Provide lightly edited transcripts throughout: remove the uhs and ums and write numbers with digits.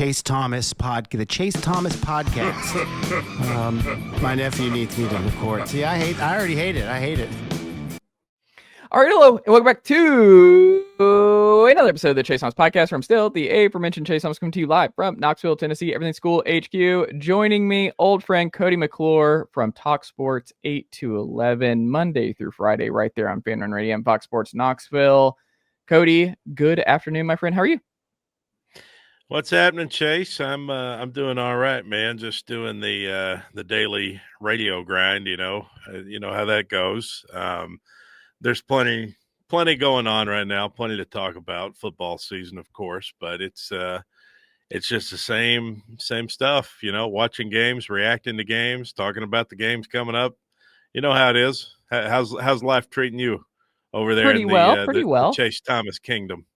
Chase Thomas podcast. My nephew needs me to record. See, I already hate it. I hate it. All right, hello, and welcome back to another episode of the Chase Thomas Podcast from still the aforementioned Chase Thomas, coming to you live from Knoxville, Tennessee, Everything School HQ. Joining me, old friend Cody McClure from Talk Sports 8 to 11, Monday through Friday, right there on FANRUN Radio and Fox Sports Knoxville. Cody, good afternoon, my friend. How are you? What's happening, Chase? I'm doing all right, man. Just doing the daily radio grind. You know how that goes. There's plenty going on right now, plenty to talk about. Football season, of course, but it's just the same stuff. You know, watching games, reacting to games, talking about the games coming up. You know how it is. How's life treating you over there Pretty in well. the Chase Thomas Kingdom?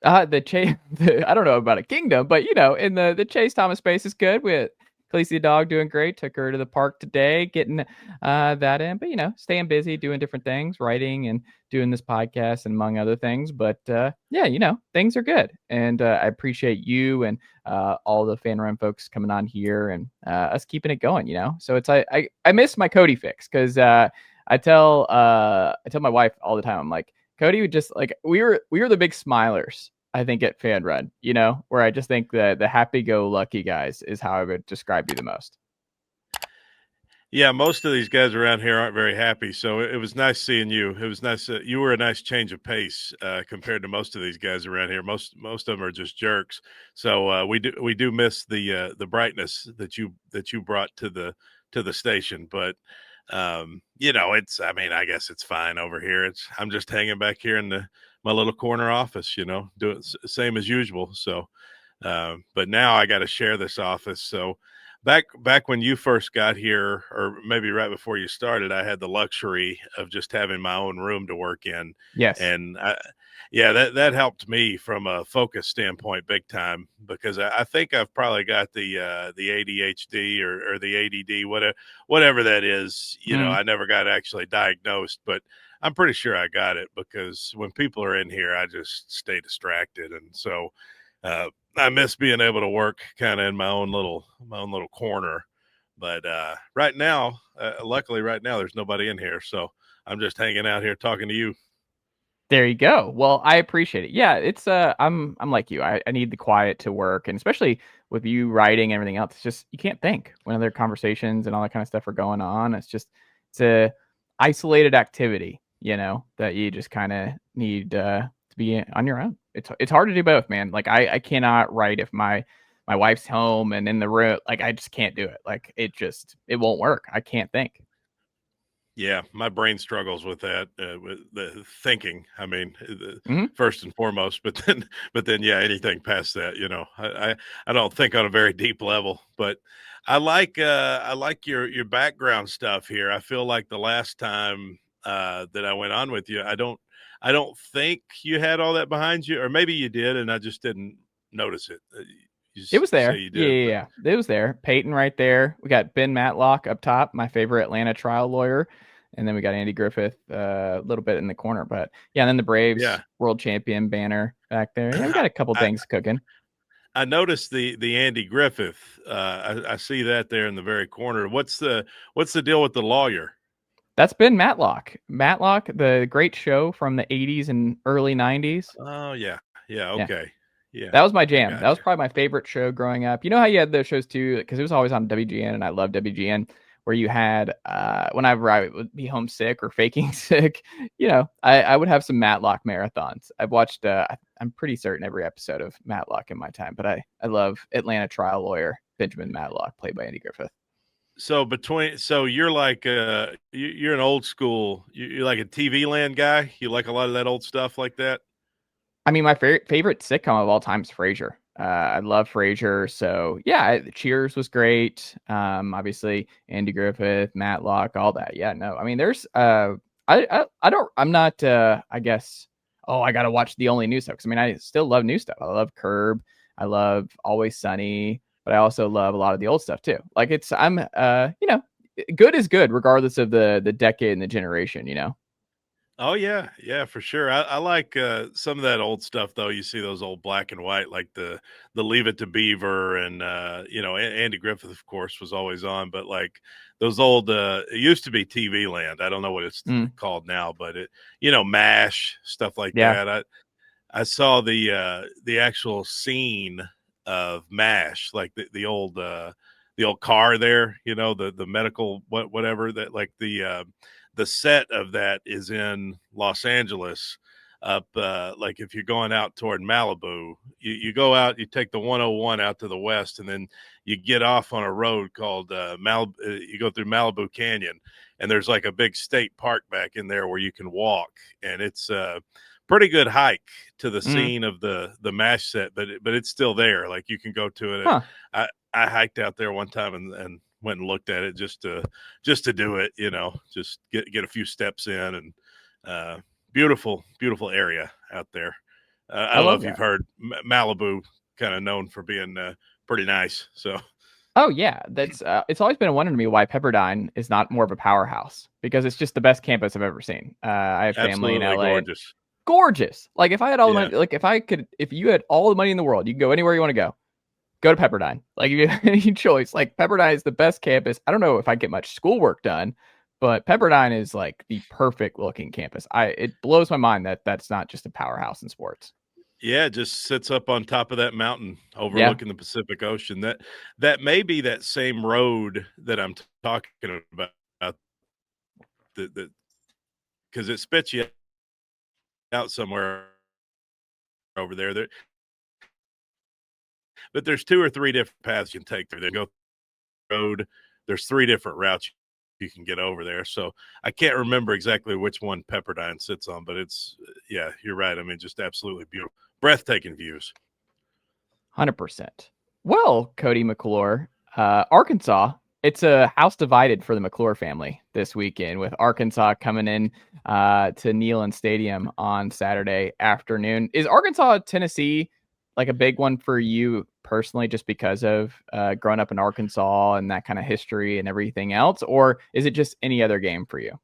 I don't know about a kingdom, but in the Chase Thomas space is good. With Khaleesi the dog doing great. Took her to the park today, getting that in. But staying busy, doing different things, writing and doing this podcast, and among other things. But things are good, and I appreciate you and all the FANRUN folks coming on here and us keeping it going. So it's I miss my Cody fix, because I tell my wife all the time. I'm like, Cody would just we were the big smilers, I think, at FANRUN, where I just think that the happy-go-lucky guys is how I would describe you the most. Yeah, most of these guys around here aren't very happy, so it was nice seeing you. It was nice. You were a nice change of pace compared to most of these guys around here. Most of them are just jerks. So we do miss the brightness that you brought to the station, but. I guess it's fine over here. I'm just hanging back here in my little corner office, doing same as usual. So, but now I got to share this office. So back when you first got here, or maybe right before you started, I had the luxury of just having my own room to work in. Yes. And that helped me from a focus standpoint big time, because I think I've probably got the ADHD or the ADD, whatever that is. I never got actually diagnosed, but I'm pretty sure I got it, because when people are in here, I just stay distracted. And so I miss being able to work kind of in my own little corner. But right now, luckily right now, there's nobody in here. So I'm just hanging out here talking to you. There you go. Well, I appreciate it. Yeah, it's I'm like you. I need the quiet to work, and especially with you writing and everything else, it's just you can't think when other conversations and all that kind of stuff are going on. It's a isolated activity, that you just kind of need to be on your own. It's hard to do both, man. Like I cannot write if my wife's home and in the room. Like I just can't do it. Like it won't work. I can't think. Yeah, my brain struggles with that, with the thinking. I mean, first and foremost, but then, yeah, anything past that, I don't think on a very deep level. But I like your background stuff here. I feel like the last time that I went on with you, I don't think you had all that behind you, or maybe you did, and I just didn't notice it. It was there. Yeah. It was there. Peyton right there. We got Ben Matlock up top, my favorite Atlanta trial lawyer. And then we got Andy Griffith a little bit in the corner. But yeah, and then the Braves world champion banner back there. Yeah, we got a couple things cooking. I noticed the Andy Griffith. I see that there in the very corner. What's the deal with the lawyer? That's Ben Matlock. Matlock, the great show from the 80s and early 90s. Oh, yeah. Yeah, okay. Yeah, that was my jam. Gotcha. That was probably my favorite show growing up. You know how you had those shows too, because it was always on WGN, and I loved WGN, where you had whenever I would be homesick or faking sick, I would have some Matlock marathons. I've watched I'm pretty certain every episode of Matlock in my time, but I love Atlanta trial lawyer Benjamin Matlock, played by Andy Griffith. So you're like you're an old school, you're like a TV Land guy. You like a lot of that old stuff like that. I mean, my favorite sitcom of all time is Frasier. I love Frasier. So yeah, Cheers was great. Obviously Andy Griffith, Matlock, all that. Yeah, no, I mean, there's I'm not I guess, I got to watch the only new stuff. 'Cause I mean, I still love new stuff. I love Curb. I love Always Sunny, but I also love a lot of the old stuff too. Like good is good regardless of the decade and the generation, Oh yeah, for sure. I like some of that old stuff though. You see those old black and white, like the Leave It to Beaver, and Andy Griffith, of course, was always on. But like those old, it used to be TV Land. I don't know what it's Mm, called now, but MASH stuff like yeah. that. I saw the actual scene of MASH, like the old car there, the medical whatever that, like the set of that is in Los Angeles, up like if you're going out toward Malibu, you go out, you take the 101 out to the west, and then you get off on a road called you go through Malibu Canyon, and there's like a big state park back in there where you can walk, and it's pretty good hike to the Mm, scene of the MASH set, but it's still there. Like you can go to it. huh. I hiked out there one time and went and looked at it just to do it, just get a few steps in, and beautiful area out there. I I don't know love if you've that. heard Malibu, kind of known for being pretty nice. So Oh yeah, that's it's always been a wonder to me why Pepperdine is not more of a powerhouse because it's just the best campus I've ever seen. I have family in absolutely LA. gorgeous. Gorgeous. Like if I had all the Yeah. money, like if you had all the money in the world, you can go anywhere you want to go. Go to Pepperdine. Like if you have any choice, like Pepperdine is the best campus. I don't know if I get much schoolwork done, but Pepperdine is like the perfect looking campus. It blows my mind that that's not just a powerhouse in sports. Yeah, it just sits up on top of that mountain Yeah. overlooking the Pacific Ocean. That may be that same road that I'm talking about, that because it spits you out somewhere over there. But there's two or three different paths you can take there. They go road. There's three different routes you can get over there. So I can't remember exactly which one Pepperdine sits on, but yeah, you're right. I mean, just absolutely beautiful, breathtaking views. 100%. Well, Cody McClure, Arkansas, it's a house divided for the McClure family this weekend with Arkansas coming in to Neyland Stadium on Saturday afternoon. Is Arkansas, Tennessee like a big one for you personally just because of growing up in Arkansas and that kind of history and everything else? Or is it just any other game for you?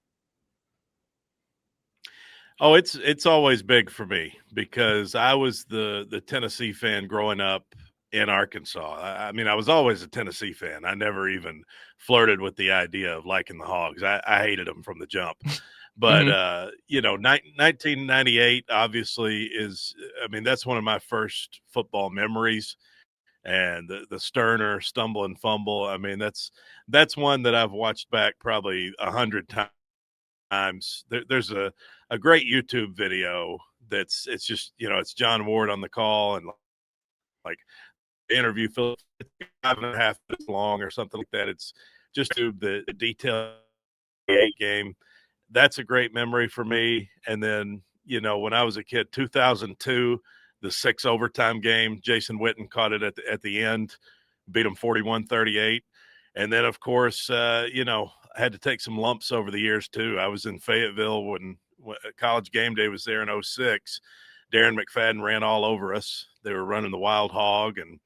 Oh, it's always big for me because I was the Tennessee fan growing up in Arkansas. I mean, I was always a Tennessee fan. I never even flirted with the idea of liking the Hogs. I hated them from the jump. But Hmm. 1998 obviously is. I mean, that's one of my first football memories. And the Sterner stumble and fumble. I mean, that's one that I've watched back probably 100 times. There's a great YouTube video it's just it's John Ward on the call, and like the interview Philip 5.5 minutes long or something like that. It's just the detail game. That's a great memory for me. And then when I was a kid, 2002, the 6 overtime game, Jason Witten caught it at the end, beat him 41-38. And then, of course, I had to take some lumps over the years, too. I was in Fayetteville when College Game Day was there in 06. Darren McFadden ran all over us. They were running the Wild Hog, and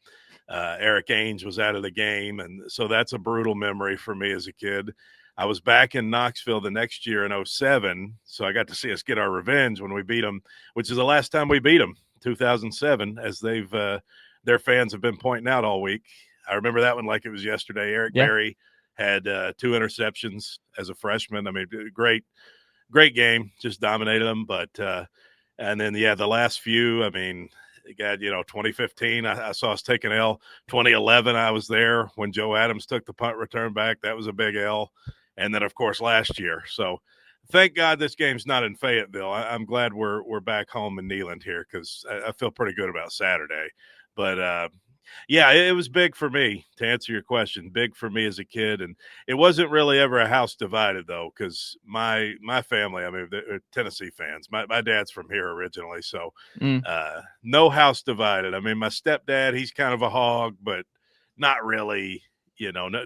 Eric Ainge was out of the game. And so that's a brutal memory for me as a kid. I was back in Knoxville the next year in 07, so I got to see us get our revenge when we beat them, which is the last time we beat them, 2007, as their fans have been pointing out all week. I remember that one like it was yesterday. Eric Yeah. Berry had 2 interceptions as a freshman. I mean, great game, just dominated them. But and then the last few, I mean, God, 2015, I saw us take an L. 2011, I was there when Joe Adams took the punt return back. That was a big L. And then, of course, last year. So thank God this game's not in Fayetteville. I'm glad we're back home in Neyland here because I feel pretty good about Saturday. But yeah, it was big for me, to answer your question. Big for me as a kid, and it wasn't really ever a house divided though, because my family, I mean, they're Tennessee fans. My dad's from here originally, so Mm. no house divided. I mean, my stepdad, he's kind of a hog, but not really.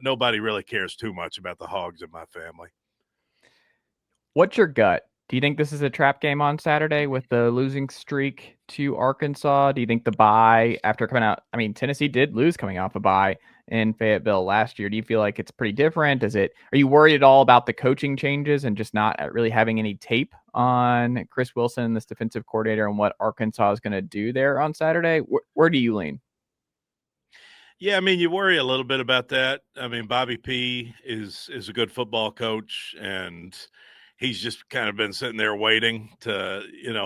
Nobody really cares too much about the Hogs in my family. What's your gut? Do you think this is a trap game on Saturday with the losing streak to Arkansas? Do you think the bye after coming out? I mean, Tennessee did lose coming off a bye in Fayetteville last year. Do you feel like it's pretty different? Are you worried at all about the coaching changes and just not really having any tape on Chris Wilson, this defensive coordinator, and what Arkansas is going to do there on Saturday? Where do you lean? Yeah, I mean, you worry a little bit about that. I mean, Bobby P is a good football coach, and he's just kind of been sitting there waiting to,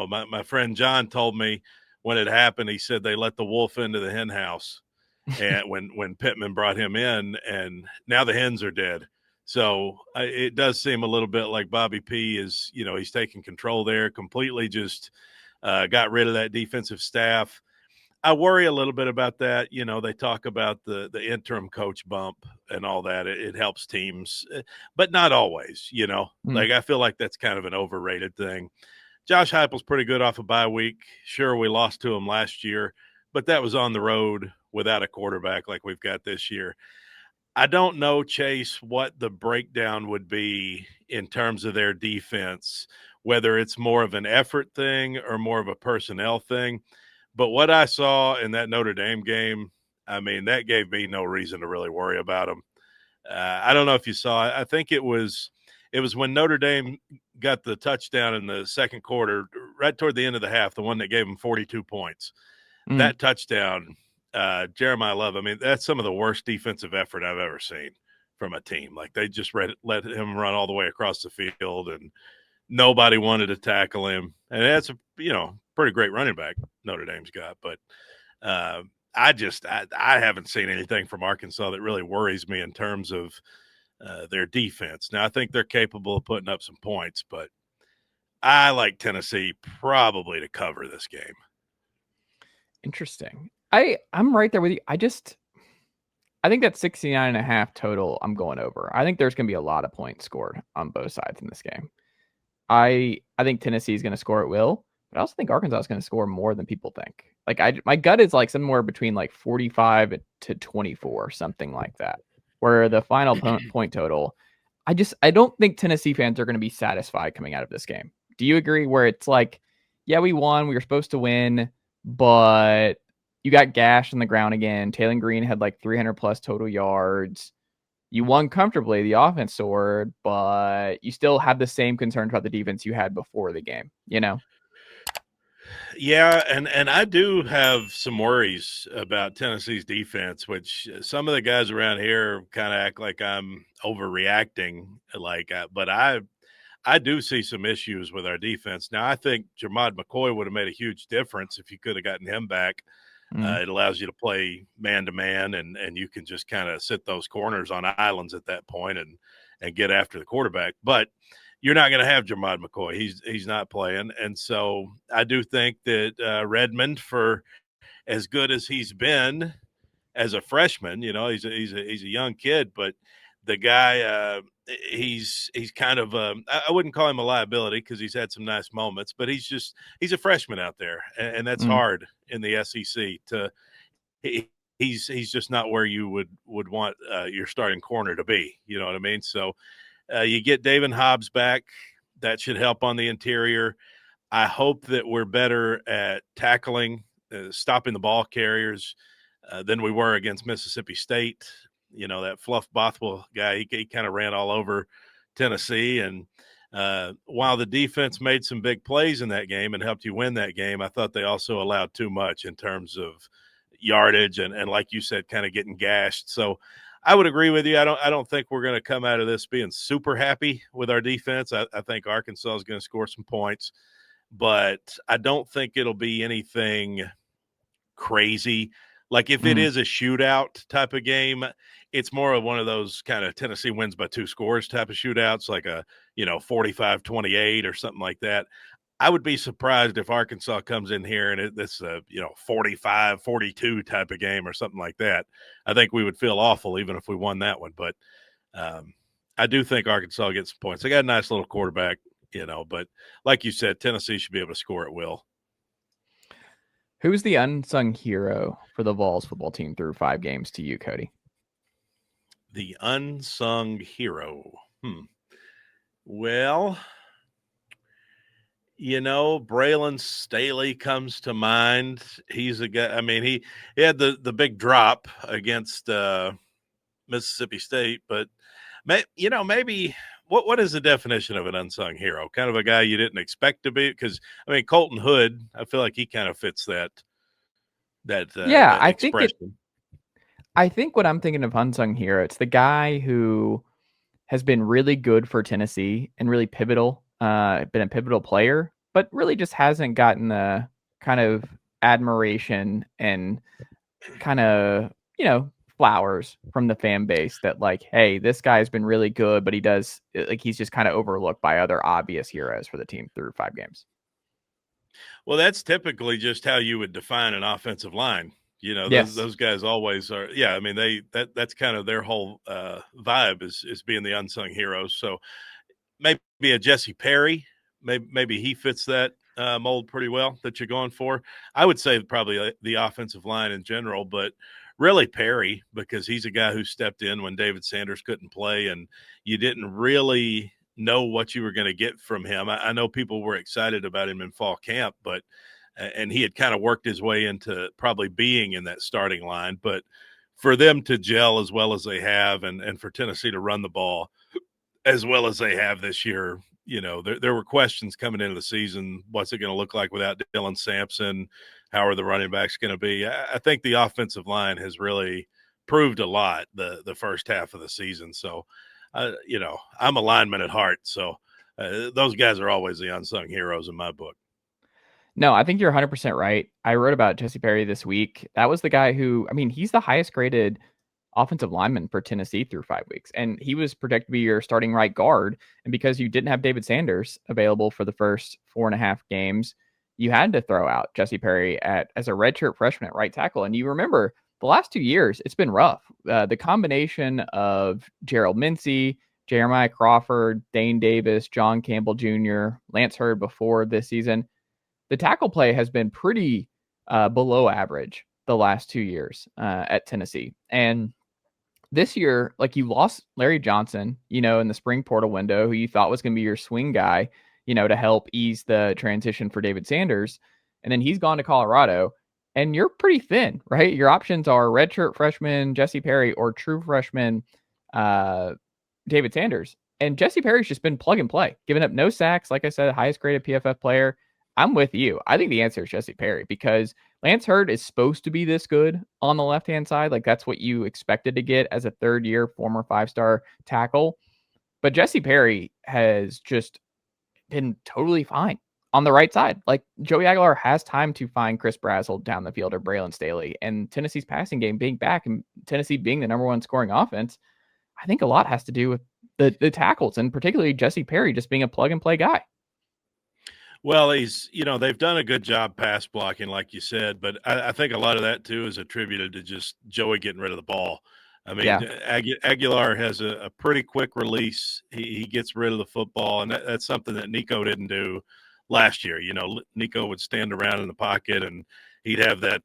my friend John told me when it happened, he said they let the wolf into the hen house and when Pittman brought him in, and now the hens are dead. So it does seem a little bit like Bobby P is, he's taking control there completely, just got rid of that defensive staff. I worry a little bit about that. They talk about the interim coach bump and all that. It helps teams, but not always, Like, I feel like that's kind of an overrated thing. Josh Heupel's pretty good off a bye week. Sure, we lost to him last year, but that was on the road without a quarterback like we've got this year. I don't know, Chase, what the breakdown would be in terms of their defense, whether it's more of an effort thing or more of a personnel thing. But what I saw in that Notre Dame game, I mean, that gave me no reason to really worry about them. I don't know if you saw. I think it was when Notre Dame got the touchdown in the second quarter, right toward the end of the half, the one that gave them 42 points. That touchdown, Jeremiah Love. I mean, that's some of the worst defensive effort I've ever seen from a team. Like, they just let him run all the way across the field, and nobody wanted to tackle him. And that's a pretty great running back Notre Dame's got. But I haven't seen anything from Arkansas that really worries me in terms of their defense. Now, I think they're capable of putting up some points, but I like Tennessee probably to cover this game. Interesting. I'm right there with you. I think that 69.5 total, I'm going over. I think there's going to be a lot of points scored on both sides in this game. I think Tennessee is going to score at will, but I also think Arkansas is going to score more than people think. Like, my gut is like somewhere between like 45 to 24, something like that, where the final point total, I don't think Tennessee fans are going to be satisfied coming out of this game. Do you agree? Where it's like, yeah, we won, we were supposed to win, but you got gashed on the ground again. Taylor Green had like 300 plus total yards. You won comfortably. The offense soared, but you still have the same concerns about the defense you had before the game, Yeah, and I do have some worries about Tennessee's defense, which some of the guys around here kind of act like I'm overreacting, but I do see some issues with our defense. Now, I think Jermod McCoy would have made a huge difference if you could have gotten him back. It allows you to play man-to-man, and you can just kind of sit those corners on islands at that point and get after the quarterback. But you're not going to have Jermod McCoy. He's not playing. And so I do think that Redmond, for as good as he's been as a freshman, he's a young kid, but the guy, he's kind of I wouldn't call him a liability because he's had some nice moments, but he's a freshman out there, and that's hard in the SEC. He's just not where you would want your starting corner to be. You know what I mean? So you get David Hobbs back. That should help on the interior. I hope that we're better at tackling, stopping the ball carriers than we were against Mississippi State. That Fluff Bothwell guy, he kind of ran all over Tennessee. And while the defense made some big plays in that game and helped you win that game, I thought they also allowed too much in terms of yardage and like you said, kind of getting gashed. So I would agree with you. I don't think we're going to come out of this being super happy with our defense. I think Arkansas is going to score some points, but I don't think it'll be anything crazy. Like, if it is a shootout type of game, it's more of one of those kind of Tennessee wins by 2 scores type of shootouts, like a 45-28 or something like that. I would be surprised if Arkansas comes in here and it's a 45-42 type of game or something like that. I think we would feel awful even if we won that one. But I do think Arkansas gets some points. They got a nice little quarterback, but like you said, Tennessee should be able to score at will. Who's the unsung hero for the Vols football team through 5 games to you, Cody? The unsung hero. Well, Braylon Staley comes to mind. He's a guy. I mean, he had the big drop against Mississippi State, but maybe what is the definition of an unsung hero? Kind of a guy you didn't expect to be, because I mean Colton Hood, I feel like he kind of fits that Yeah, expression. I think what I'm thinking of unsung hero, it's the guy who has been really good for Tennessee and really pivotal, been a pivotal player, but really just hasn't gotten the kind of admiration and kind of, flowers from the fan base that like, hey, this guy's been really good, but he's just kind of overlooked by other obvious heroes for the team through 5 games. Well, that's typically just how you would define an offensive line. Yes. Those guys always are. Yeah, I mean that's kind of their whole vibe is being the unsung heroes. So maybe a Jesse Perry, maybe he fits that mold pretty well that you're going for. I would say probably the offensive line in general, but really Perry, because he's a guy who stepped in when David Sanders couldn't play, and you didn't really know what you were going to get from him. I know people were excited about him in fall camp, and he had kind of worked his way into probably being in that starting line. But for them to gel as well as they have, and for Tennessee to run the ball as well as they have this year, there were questions coming into the season. What's it going to look like without Dylan Sampson? How are the running backs going to be? I think the offensive line has really proved a lot the first half of the season. So, I'm a lineman at heart. So those guys are always the unsung heroes in my book. No, I think you're 100% right. I wrote about Jesse Perry this week. That was the guy who, I mean, he's the highest graded offensive lineman for Tennessee through 5 weeks. And he was projected to be your starting right guard. And because you didn't have David Sanders available for the first 4.5 games, you had to throw out Jesse Perry as a redshirt freshman at right tackle. And you remember the last 2 years, it's been rough. The combination of Gerald Mincey, Jeremiah Crawford, Dane Davis, John Campbell Jr., Lance Hurd before this season, the tackle play has been pretty below average the last 2 years at Tennessee. And this year, like, you lost Larry Johnson, in the spring portal window, who you thought was going to be your swing guy, to help ease the transition for David Sanders. And then he's gone to Colorado, and you're pretty thin, right? Your options are redshirt freshman Jesse Perry or true freshman David Sanders. And Jesse Perry's just been plug and play, giving up no sacks. Like I said, highest graded PFF player. I'm with you. I think the answer is Jesse Perry, because Lance Hurd is supposed to be this good on the left-hand side. Like, that's what you expected to get as a third-year former 5-star tackle. But Jesse Perry has just been totally fine on the right side. Like, Joey Aguilar has time to find Chris Brazzell down the field or Braylon Staley. And Tennessee's passing game being back and Tennessee being the number one scoring offense, I think a lot has to do with the tackles, and particularly Jesse Perry just being a plug-and-play guy. Well, they've done a good job pass blocking, like you said, but I think a lot of that too is attributed to just Joey getting rid of the ball. I mean, yeah. Aguilar has a pretty quick release. He gets rid of the football, and that's something that Nico didn't do last year. Nico would stand around in the pocket, and he'd have that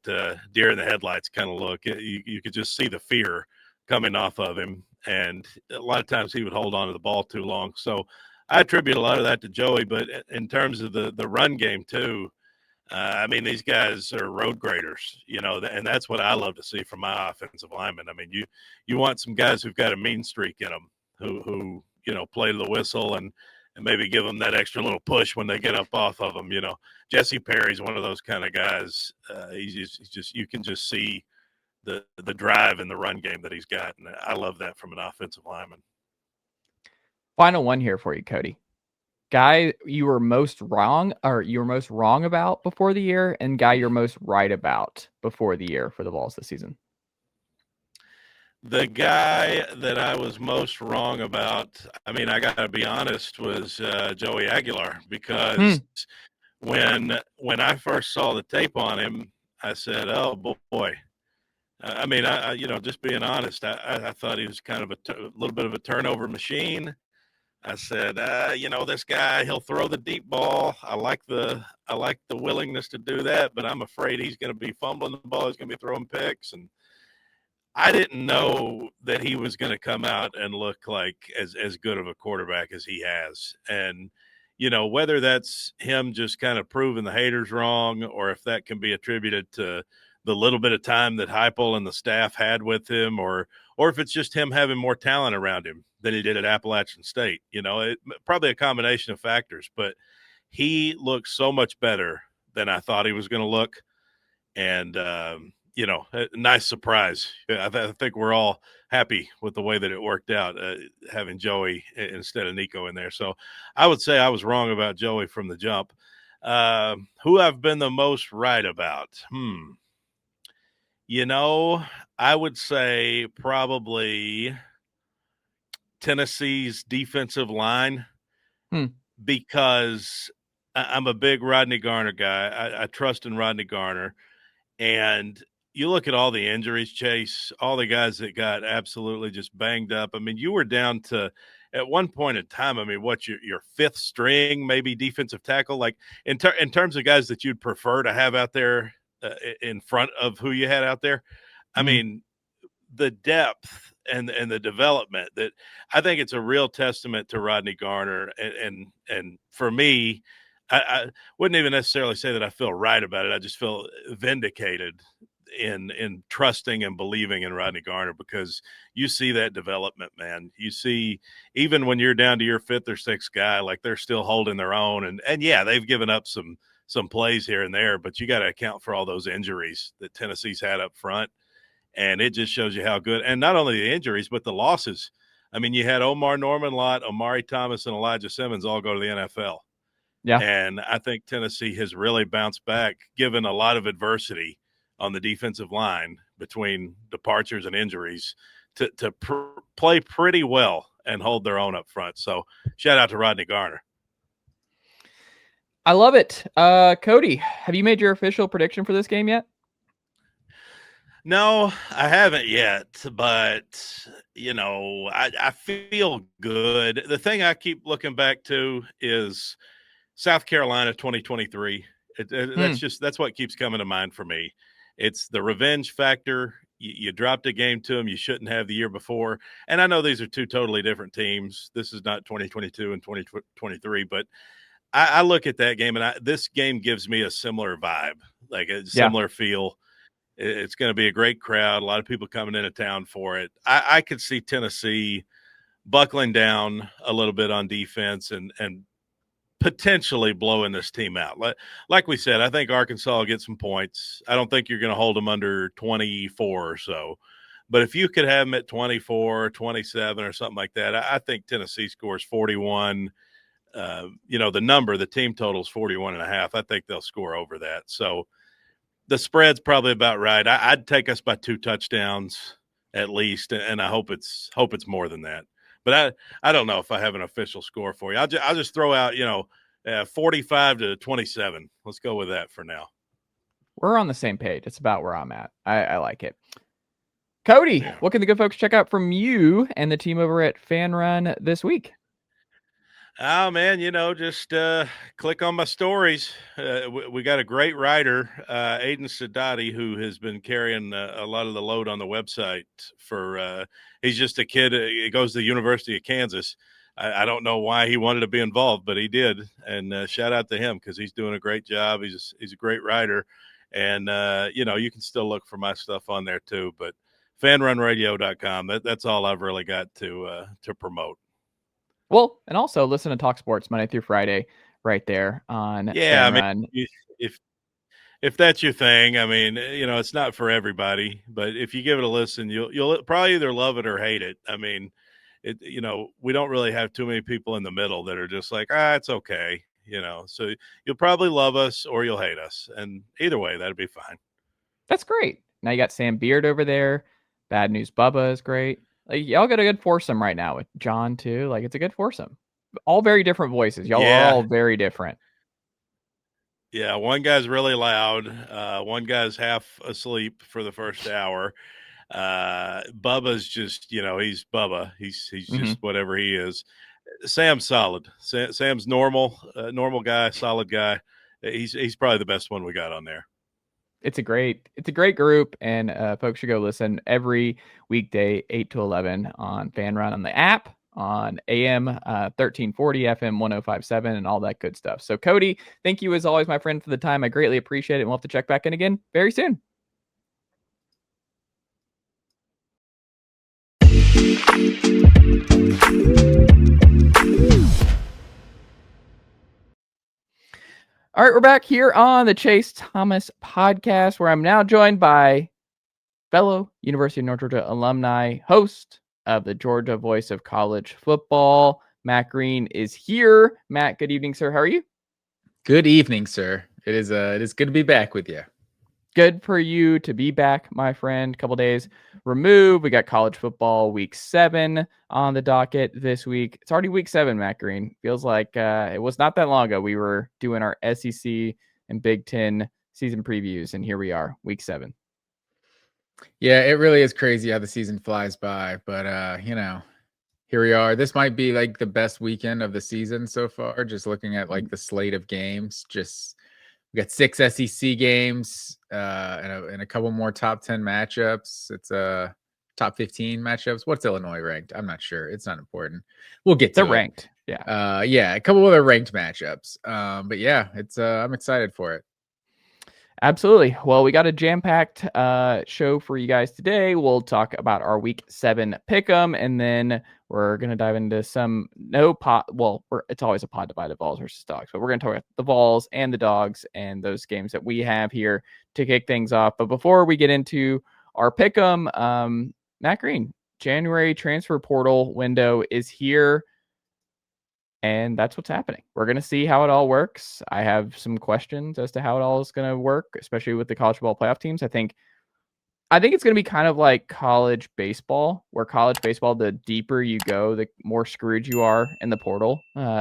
deer in the headlights kind of look. You could just see the fear coming off of him, and a lot of times he would hold on to the ball too long. So I attribute a lot of that to Joey, but in terms of the run game too, I mean, these guys are road graders, and that's what I love to see from my offensive linemen. I mean, you want some guys who've got a mean streak in them, who play to the whistle and maybe give them that extra little push when they get up off of them. Jesse Perry's one of those kind of guys. He's just you can just see the drive in the run game that he's got, and I love that from an offensive lineman. Final one here for you, Cody. Guy you were most wrong about before the year, and guy you're most right about before the year for the Vols this season. The guy that I was most wrong about, I mean, I got to be honest, was Joey Aguilar, because when I first saw the tape on him, I said, oh, boy. I mean, I just being honest, I thought he was kind of a little bit of a turnover machine. I said, this guy, he'll throw the deep ball. I like the willingness to do that, but I'm afraid he's going to be fumbling the ball. He's going to be throwing picks. And I didn't know that he was going to come out and look like as good of a quarterback as he has. And, whether that's him just kind of proving the haters wrong, or if that can be attributed to the little bit of time that Heupel and the staff had with him, or if it's just him having more talent around him than he did at Appalachian State. Probably a combination of factors, but he looks so much better than I thought he was going to look. And, a nice surprise. I think we're all happy with the way that it worked out, having Joey instead of Nico in there. So I would say I was wrong about Joey from the jump. Who I've been the most right about? I would say probably Tennessee's defensive line, because I'm a big Rodney Garner guy. I trust in Rodney Garner. And you look at all the injuries, Chase, all the guys that got absolutely just banged up. I mean, you were down to, at one point in time, I mean, what's your fifth string, maybe defensive tackle? Like in terms of guys that you'd prefer to have out there in front of who you had out there. I mean, the depth and the development, that I think it's a real testament to Rodney Garner. And for me, I wouldn't even necessarily say that I feel right about it. I just feel vindicated in trusting and believing in Rodney Garner, because you see that development, man. You see, even when you're down to your fifth or sixth guy, like they're still holding their own. And yeah, they've given up some plays here and there, but you got to account for all those injuries that Tennessee's had up front. And it just shows you how good, and not only the injuries, but the losses. I mean, you had Omar Norman Lott, Omari Thomas, and Elijah Simmons all go to the NFL. Yeah. And I think Tennessee has really bounced back, given a lot of adversity on the defensive line between departures and injuries, to play pretty well and hold their own up front. So shout out to Rodney Garner. I love it. Cody, have you made your official prediction for this game yet? No, I haven't yet, but I feel good. The thing I keep looking back to is South Carolina 2023. That's what keeps coming to mind for me. It's the revenge factor. You dropped a game to them you shouldn't have the year before. And I know these are two totally different teams. This is not 2022 and 2023, but I look at that game, and this game gives me a similar vibe, like a similar feel. It's going to be a great crowd, a lot of people coming into town for it. I could see Tennessee buckling down a little bit on defense and potentially blowing this team out. Like we said, I think Arkansas will get some points. I don't think you're going to hold them under 24 or so. But if you could have them at 24, 27 or something like that, I think Tennessee scores 41. The team total is 41.5. I think they'll score over that. So the spread's probably about right. I'd take us by 2 touchdowns at least, and I hope it's more than that. But I don't know if I have an official score for you. I'll just throw out 45-27. Let's go with that for now. We're on the same page. It's about where I'm at. I like it. Cody, What can the good folks check out from you and the team over at FanRun this week? Oh, man, just click on my stories. We got a great writer, Aiden Sadati, who has been carrying a lot of the load on the website he's just a kid. He goes to the University of Kansas. I don't know why he wanted to be involved, but he did. And shout out to him, because he's doing a great job. He's a great writer. And, you can still look for my stuff on there too. But fanrunradio.com, that's all I've really got to promote. Well, and also listen to Talk Sports Monday through Friday right there on FanRun. I mean, if that's your thing, I mean, it's not for everybody, but if you give it a listen, you'll probably either love it or hate it. I mean, we don't really have too many people in the middle that are just like, it's okay, so you'll probably love us or you'll hate us. And either way, that'd be fine. That's great. Now you got Sam Beard over there. Bad News Bubba is great. Like, y'all got a good foursome right now with John too. Like, it's a good foursome. All very different voices. Y'all are all very different. Yeah, one guy's really loud. One guy's half asleep for the first hour. Bubba's just, he's Bubba. He's just whatever he is. Sam's solid. Sam's normal guy, solid guy. He's probably the best one we got on there. It's a great group, and folks should go listen every weekday, 8 to 11 on FanRun on the app, on AM 1340, FM 1057, and all that good stuff. So, Cody, thank you as always, my friend, for the time. I greatly appreciate it. And we'll have to check back in again very soon. All right, we're back here on the Chase Thomas podcast, where I'm now joined by fellow University of North Georgia alumni, host of the Georgia Voice of College Football. Matt Green is here. Matt, good evening, sir. How are you? Good evening, sir. It is good to be back with you. Good for you to be back, my friend. A couple days removed. We got college football week 7 on the docket this week. It's already week 7, Matt Green. Feels like it was not that long ago. We were doing our SEC and Big Ten season previews, and here we are, week 7. Yeah, it really is crazy how the season flies by, but here we are. This might be like the best weekend of the season so far, just looking at like the slate of games. We got 6 SEC games and a couple more top 10 matchups. It's top 15 matchups. What's Illinois ranked? I'm not sure. It's not important. We'll get to They're ranked. Yeah. Yeah, a couple other ranked matchups. But yeah, it's I'm excited for it. Absolutely. Well, we got a jam-packed show for you guys today. We'll talk about our week 7 pick'em, and then we're going to dive into it's always a pod divided Vols versus Dogs, but we're going to talk about the Vols and the Dogs and those games that we have here to kick things off. But before we get into our pick'em, Matt Green, January transfer portal window is here. And that's what's happening. We're going to see how it all works. I have some questions as to how it all is going to work, especially with the college football playoff teams. I think it's going to be kind of like college baseball, where college baseball, the deeper you go, the more screwed you are in the portal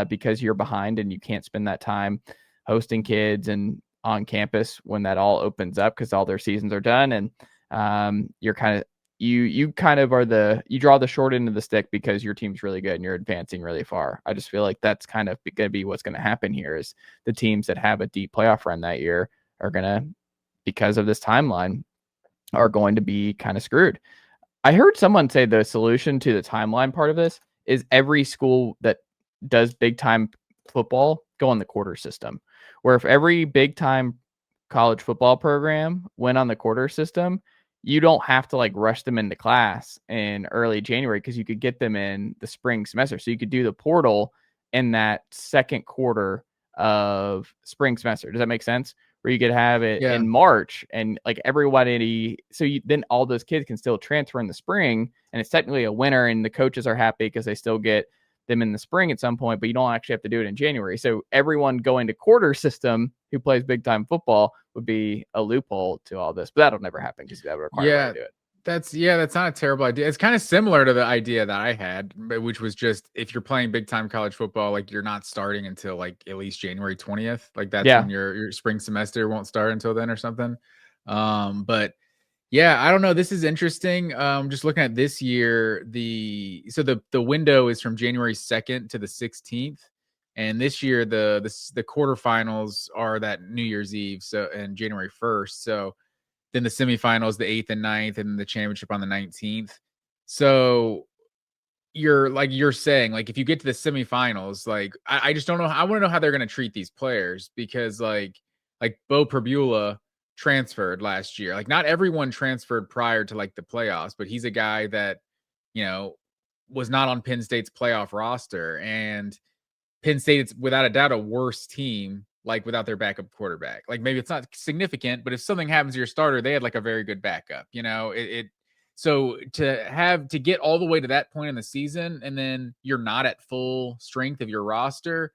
because you're behind and you can't spend that time hosting kids and on campus when that all opens up because all their seasons are done. And you're kind of you draw the short end of the stick because your team's really good and you're advancing really far. I just feel like that's kind of going to be what's going to happen here is the teams that have a deep playoff run that year are going to, because of this timeline, are going to be kind of screwed. I heard someone say the solution to the timeline part of this is every school that does big time football go on the quarter system, where if every big time college football program went on the quarter system, you don't have to like rush them into class in early January because you could get them in the spring semester. So you could do the portal in that second quarter of spring semester. Does that make sense? Where you could have it in March and like everybody. So then all those kids can still transfer in the spring and it's technically a winter and the coaches are happy because they still get them in the spring at some point, but you don't actually have to do it in January. So everyone going to quarter system who plays big time football would be a loophole to all this, but that'll never happen because that would require to do it. That's not a terrible idea. It's kind of similar to the idea that I had, which was just if you're playing big time college football, like you're not starting until like at least January 20th. Like that's when your spring semester won't start until then or something. But yeah, I don't know. This is interesting. Just looking at this year, the window is from January 2nd to the 16th. And this year, the quarterfinals are that New Year's Eve, and January 1st. So then the semifinals, the 8th and 9th, and the championship on the 19th. So you're saying, like, if you get to the semifinals, like, I just don't know. I want to know how they're going to treat these players because like Bo Prabula transferred last year. Like, not everyone transferred prior to like the playoffs, but he's a guy that, was not on Penn State's playoff roster, and Penn State, it's without a doubt a worse team, like without their backup quarterback. Like maybe it's not significant, but if something happens to your starter, they had like a very good backup, So to get all the way to that point in the season and then you're not at full strength of your roster,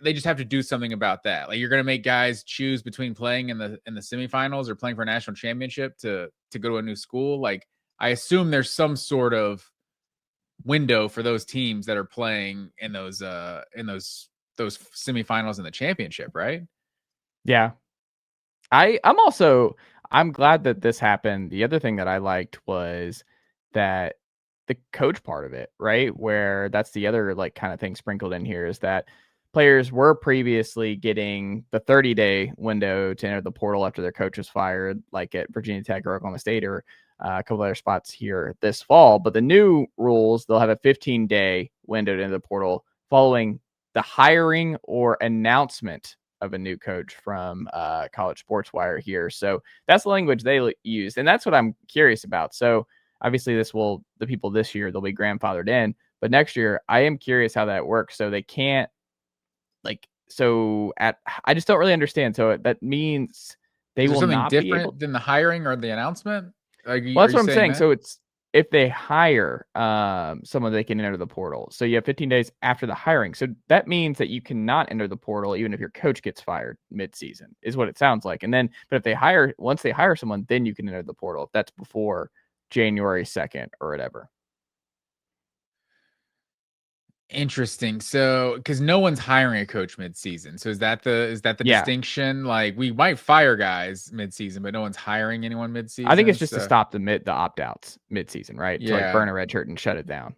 they just have to do something about that. Like you're going to make guys choose between playing in the semifinals or playing for a national championship to go to a new school. Like I assume there's some sort of window for those teams that are playing in those semifinals in the championship, right? Yeah. I'm glad that this happened. The other thing that I liked was that the coach part of it, right? Where that's the other like kind of thing sprinkled in here is that players were previously getting the 30-day window to enter the portal after their coach was fired, like at Virginia Tech or Oklahoma State or a couple other spots here this fall. But the new rules, they'll have a 15-day window into the portal following the hiring or announcement of a new coach from College Sports Wire here. So that's the language they use, and that's what I'm curious about. So obviously the people this year, they'll be grandfathered in, but next year I am curious how that works. So they can't I just don't really understand. So that means they will something not different be able than the hiring or the announcement. Well, that's what I'm saying. So it's if they hire someone, they can enter the portal. So you have 15 days after the hiring. So that means that you cannot enter the portal even if your coach gets fired mid-season, is what it sounds like. And then, but if once they hire someone, then you can enter the portal if that's before January 2nd or whatever. Interesting. So, because no one's hiring a coach mid-season, so is that the distinction? Like, we might fire guys mid-season, but no one's hiring anyone mid-season. I think it's just to stop the opt-outs mid-season, right? Yeah. To burn a red shirt and shut it down.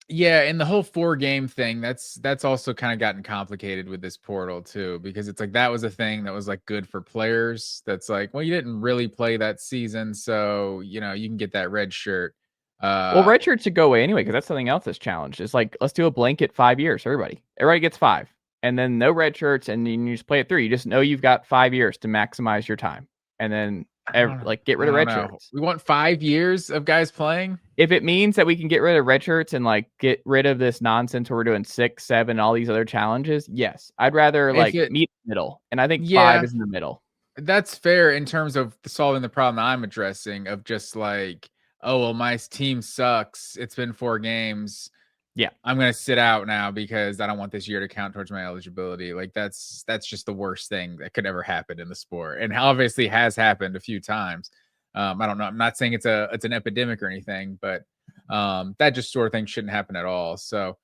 Yeah, and the whole 4-game thing, that's also kind of gotten complicated with this portal too, because it's like that was a thing that was like good for players. That's like, well, you didn't really play that season, so you can get that red shirt. Well, red shirts should go away anyway, because that's something else that's challenged. It's like, let's do a blanket 5 years for everybody. Everybody gets 5, and then no red shirts, and you just play it through. You just know you've got 5 years to maximize your time, and then get rid of red shirts. We want 5 years of guys playing. If it means that we can get rid of red shirts and get rid of this nonsense where we're doing 6, 7, all these other challenges, yes, I'd rather meet in the middle, and I think 5 is in the middle. That's fair in terms of solving the problem that I'm addressing of just like, oh, well, my team sucks. It's been 4 games. Yeah. I'm going to sit out now because I don't want this year to count towards my eligibility. Like that's just the worst thing that could ever happen in the sport. And obviously has happened a few times. I don't know. I'm not saying it's an epidemic or anything, but that just sort of thing shouldn't happen at all. So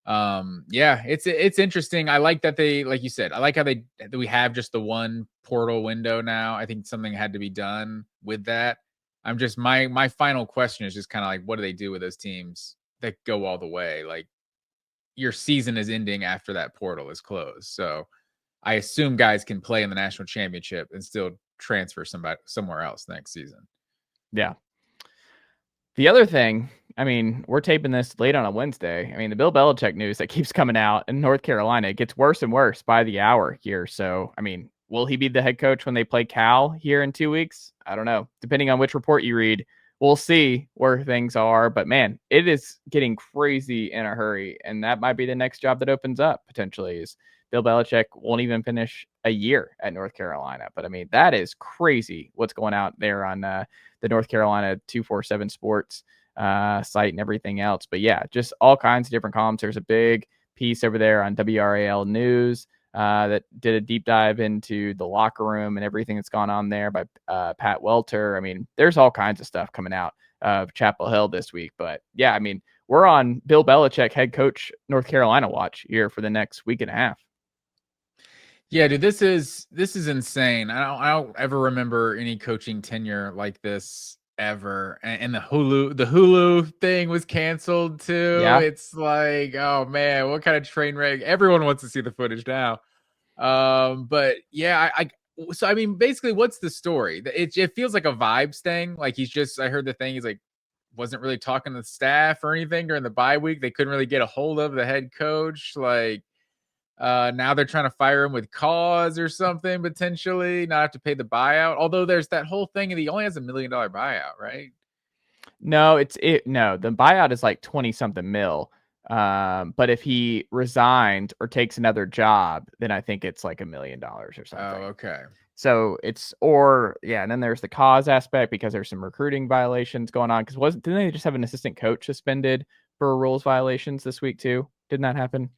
yeah, it's interesting. I like that they, like you said, I like how we have just the one portal window now. I think something had to be done with that. I'm just my final question is just kind of like, what do they do with those teams that go all the way? Like, your season is ending after that portal is closed. So I assume guys can play in the national championship and still transfer somewhere else next season. Yeah. The other thing, I mean, we're taping this late on a Wednesday. I mean, the Bill Belichick news that keeps coming out in North Carolina, it gets worse and worse by the hour here. So, I mean, will he be the head coach when they play Cal here in 2 weeks? I don't know. Depending on which report you read, we'll see where things are. But man, it is getting crazy in a hurry. And that might be the next job that opens up potentially is Bill Belichick won't even finish a year at North Carolina. But I mean, that is crazy what's going out there on the North Carolina 247 Sports site and everything else. But yeah, just all kinds of different columns. There's a big piece over there on WRAL News that did a deep dive into the locker room and everything that's gone on there by Pat Welter. I mean, there's all kinds of stuff coming out of Chapel Hill this week. But yeah, I mean, we're on Bill Belichick head coach North Carolina watch here for the next week and a half. Yeah, dude, this is insane. I don't ever remember any coaching tenure like this ever. And the Hulu thing was canceled too. Yeah. It's like, oh man, what kind of train wreck? Everyone wants to see the footage now. But yeah, so I mean, basically, what's the story? It feels like a vibes thing. Like I heard the thing. He's like, wasn't really talking to the staff or anything during the bye week. They couldn't really get a hold of the head coach. Like, now they're trying to fire him with cause or something, potentially not have to pay the buyout. Although there's that whole thing, and he only has $1 million buyout, right? No, no, the buyout is like 20 something mil. But if he resigned or takes another job, then I think it's like $1 million or something. Oh, okay. So and then there's the cause aspect because there's some recruiting violations going on. Because didn't they just have an assistant coach suspended for rules violations this week too? Didn't that happen?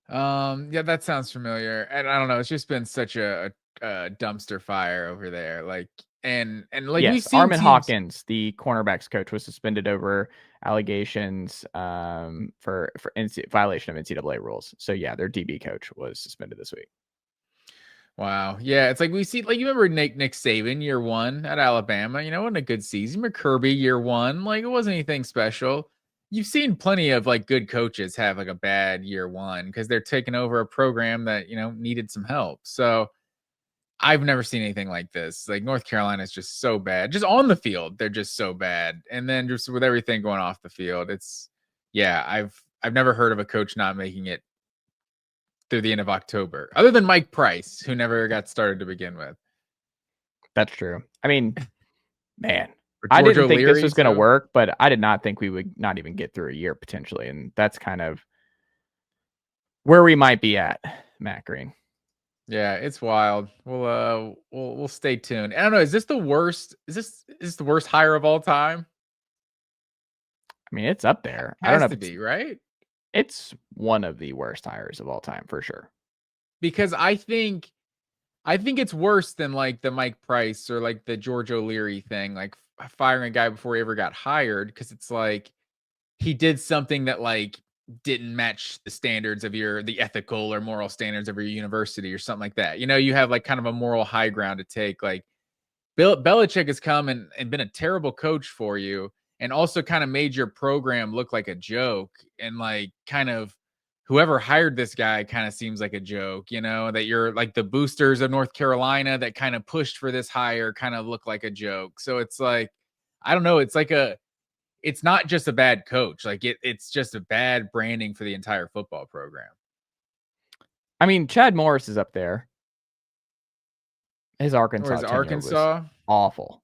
Yeah, that sounds familiar. And I don't know, it's just been such a dumpster fire over there. Like, and like, yes, we've seen Armin Hawkins, the cornerbacks coach, was suspended over allegations for violation of NCAA rules. So yeah, their DB coach was suspended this week. Wow. Yeah, it's like we see, like, you remember Nick Saban year 1 at Alabama, wasn't a good season. McCurby year 1, like, it wasn't anything special. You've seen plenty of like good coaches have like a bad year 1 because they're taking over a program that, needed some help. So I've never seen anything like this. Like North Carolina is just so bad. Just on the field, they're just so bad. And then just with everything going off the field, I've never heard of a coach not making it through the end of October, other than Mike Price, who never got started to begin with. That's true. I mean, man, I didn't think this was going to work, but I did not think we would not even get through a year potentially. And that's kind of where we might be at, Matt Green. Yeah, it's wild. We'll stay tuned. I don't know. Is this the worst? Is this the worst hire of all time? I mean, it's up there. It has to be, right? It's one of the worst hires of all time for sure. Because I think it's worse than like the Mike Price or like the George O'Leary thing, like firing a guy before he ever got hired, because it's like he did something that like didn't match the standards of the ethical or moral standards of your university or something like that. You know, you have like kind of a moral high ground to take. Like Bill Belichick has come and been a terrible coach for you, and also kind of made your program look like a joke. And like kind of whoever hired this guy kind of seems like a joke, you know, that you're like the boosters of North Carolina that kind of pushed for this hire kind of look like a joke. So it's like, I don't know. It's like it's not just a bad coach. Like it's just a bad branding for the entire football program. I mean, Chad Morris is up there. His Arkansas was awful.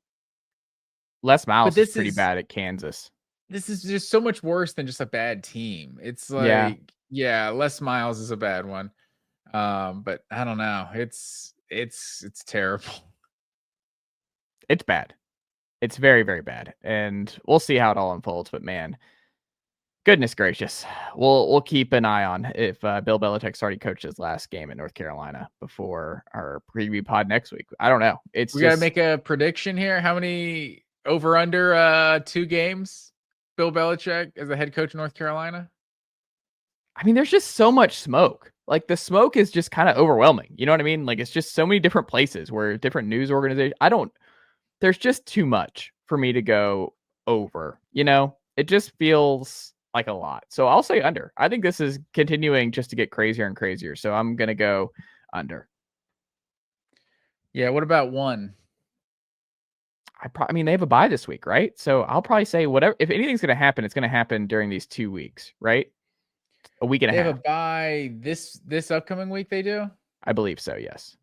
Les Miles is pretty bad at Kansas. This is just so much worse than just a bad team. It's like, yeah, Les Miles is a bad one. But I don't know. It's terrible. It's bad. It's very, very bad. And we'll see how it all unfolds. But man, goodness gracious. We'll keep an eye on if Bill Belichick's already coached his last game at North Carolina before our preview pod next week. I don't know. We got to make a prediction here. How many over under 2 games Bill Belichick as a head coach of North Carolina? I mean, there's just so much smoke. Like the smoke is just kind of overwhelming. You know what I mean? Like it's just so many different places where different news organizations. There's just too much for me to go over. You know, it just feels like a lot. So I'll say under. I think this is continuing just to get crazier and crazier. So I'm gonna go under. Yeah. What about 1? I mean, they have a bye this week, right? So I'll probably say whatever. If anything's gonna happen, it's gonna happen during these 2 weeks, right? A week and a half. They have a bye this upcoming week. They do. I believe so. Yes.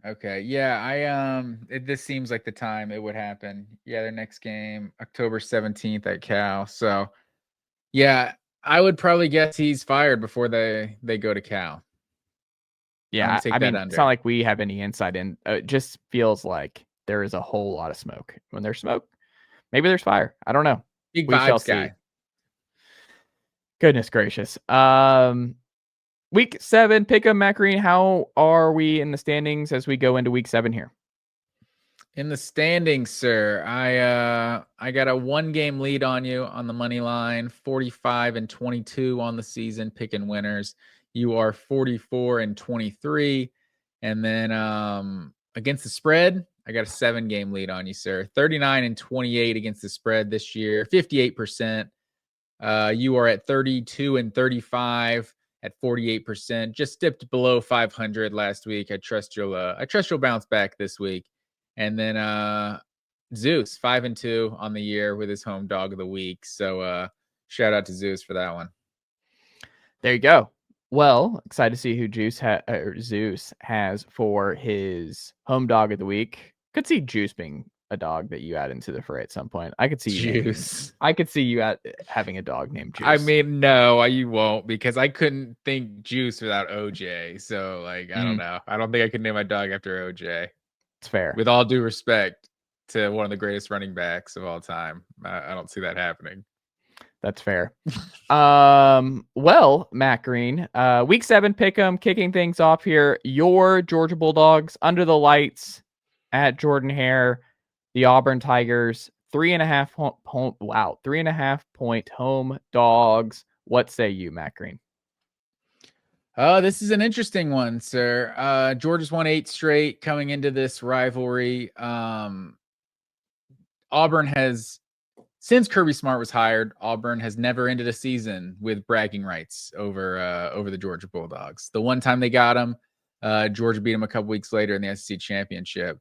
Okay. Yeah. This seems like the time it would happen. Yeah. Their next game, October 17th at Cal. So yeah, I would probably guess he's fired before they go to Cal. Yeah. I mean, it's not like we have any insight in. It just feels like there is a whole lot of smoke. When there's smoke, maybe there's fire. I don't know. Big vibes guy. Goodness gracious. Week 7, pick 'em, Matt Green. How are we in the standings as we go into week 7 here? In the standings, sir, I got a 1-game lead on you on the money line, 45-22 on the season, picking winners. You are 44-23. And then against the spread, I got a 7-game lead on you, sir. 39-28 against the spread this year, 58%. You are at 32-35 at 48%. Just dipped below 500 last week. I trust you'll bounce back this week. And then Zeus 5-2 on the year with his home dog of the week. So shout out to Zeus for that one. There you go. Well, excited to see who Zeus has for his home dog of the week. Could see Juice being a dog that you add into the fray at some point. I could see Juice. I could see you having a dog named Juice. I mean, no, you won't, because I couldn't think Juice without OJ. So, like, I don't know. I don't think I could name my dog after OJ. It's fair. With all due respect to one of the greatest running backs of all time, I don't see that happening. That's fair. Well, Matt Green, week 7 pick'em, kicking things off here. Your Georgia Bulldogs under the lights at Jordan Hare. The Auburn Tigers, 3.5 point home dogs. What say you, Matt Green? This is an interesting one, sir. Georgia's won 8 straight coming into this rivalry. Auburn has, since Kirby Smart was hired, Auburn has never ended a season with bragging rights over the Georgia Bulldogs. The one time they got them, Georgia beat them a couple weeks later in the SEC championship.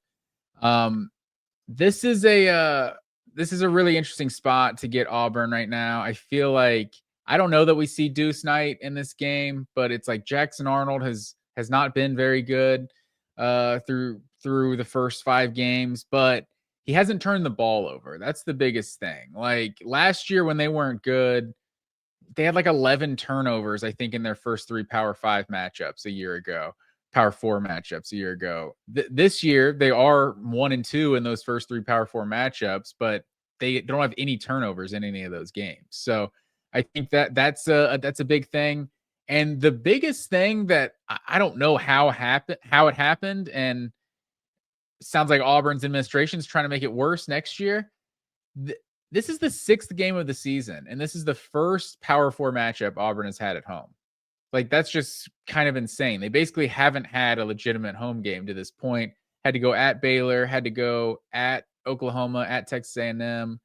This is a really interesting spot to get Auburn right now. I feel like I don't know that we see Deuce Knight in this game, but it's like Jackson Arnold has not been very good through the first 5 games, but he hasn't turned the ball over. That's the biggest thing. Like last year when they weren't good, they had like 11 turnovers, I think, in their first 3 Power 5 matchups a year ago. Power 4 matchups a year ago. This year, they are 1-2 in those first 3 Power 4 matchups, but they don't have any turnovers in any of those games. So I think that's a big thing. And the biggest thing that I don't know how it happened, and it sounds like Auburn's administration is trying to make it worse next year. This is the 6th game of the season, and this is the first Power 4 matchup Auburn has had at home. Like, that's just kind of insane. They basically haven't had a legitimate home game to this point. Had to go at Baylor, had to go at Oklahoma, at Texas A&M.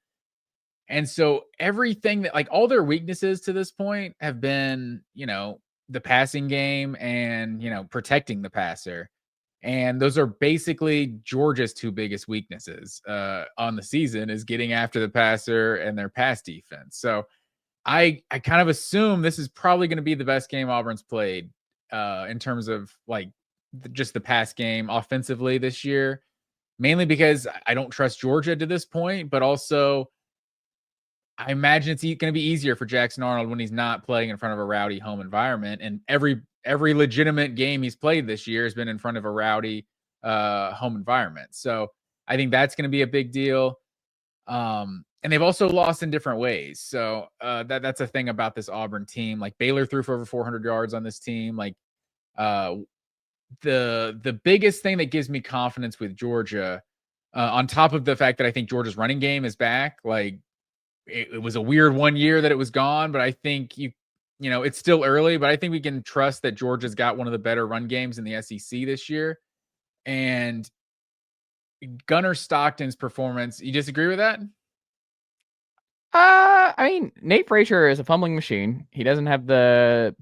And so everything that, like, all their weaknesses to this point have been, the passing game and, protecting the passer. And those are basically Georgia's 2 biggest weaknesses on the season, is getting after the passer and their pass defense. So I kind of assume this is probably going to be the best game Auburn's played in terms of like just the pass game offensively this year, mainly because I don't trust Georgia to this point, but also I imagine it's going to be easier for Jackson Arnold when he's not playing in front of a rowdy home environment. And every legitimate game he's played this year has been in front of a rowdy home environment. So I think that's going to be a big deal. And they've also lost in different ways. So that's a thing about this Auburn team. Like Baylor threw for over 400 yards on this team. Like the biggest thing that gives me confidence with Georgia, on top of the fact that I think Georgia's running game is back. Like it was a weird 1 year that it was gone, but I think it's still early, but I think we can trust that Georgia's got one of the better run games in the SEC this year. And Gunnar Stockton's performance, you disagree with that? I mean, Nate Frazier is a fumbling machine. He doesn't have the.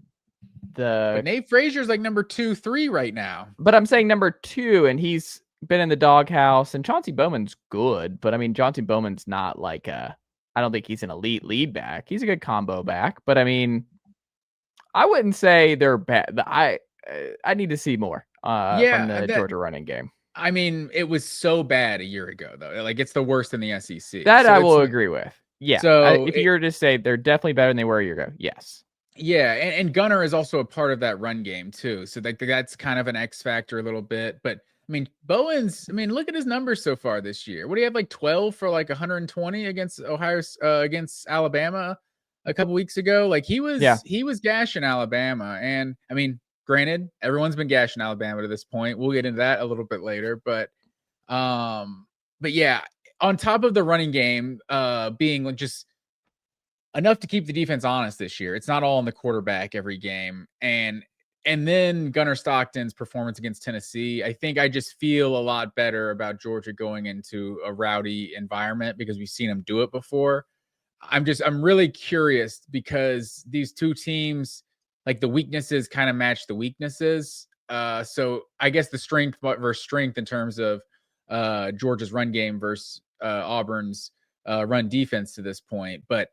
But Nate Frazier's like number 2, 3 right now. But I'm saying number 2, and he's been in the doghouse. And Chauncey Bowman's good, but I mean, Chauncey Bowman's not like I don't think he's an elite lead back. He's a good combo back, but I mean, I wouldn't say they're bad. I need to see more from the Georgia running game. I mean, it was so bad a year ago, though. Like, it's the worst in the SEC. That I will agree with. Yeah. So if you were to say they're definitely better than they were a year ago, yes. Yeah, and Gunnar is also a part of that run game too. So that's kind of an X factor a little bit. But I mean, Bowen's. I mean, look at his numbers so far this year. What do you have, like 12 for like 120 against against Alabama a couple weeks ago? Like he was gashing Alabama, and I mean, granted, everyone's been gashing Alabama to this point. We'll get into that a little bit later, but yeah, on top of the running game being just enough to keep the defense honest this year. It's not all on the quarterback every game. And then Gunnar Stockton's performance against Tennessee, I think I just feel a lot better about Georgia going into a rowdy environment because we've seen them do it before. I'm really curious because these two teams, like the weaknesses kind of match the weaknesses. So I guess the strength versus strength in terms of Georgia's run game versus Auburn's run defense to this point. But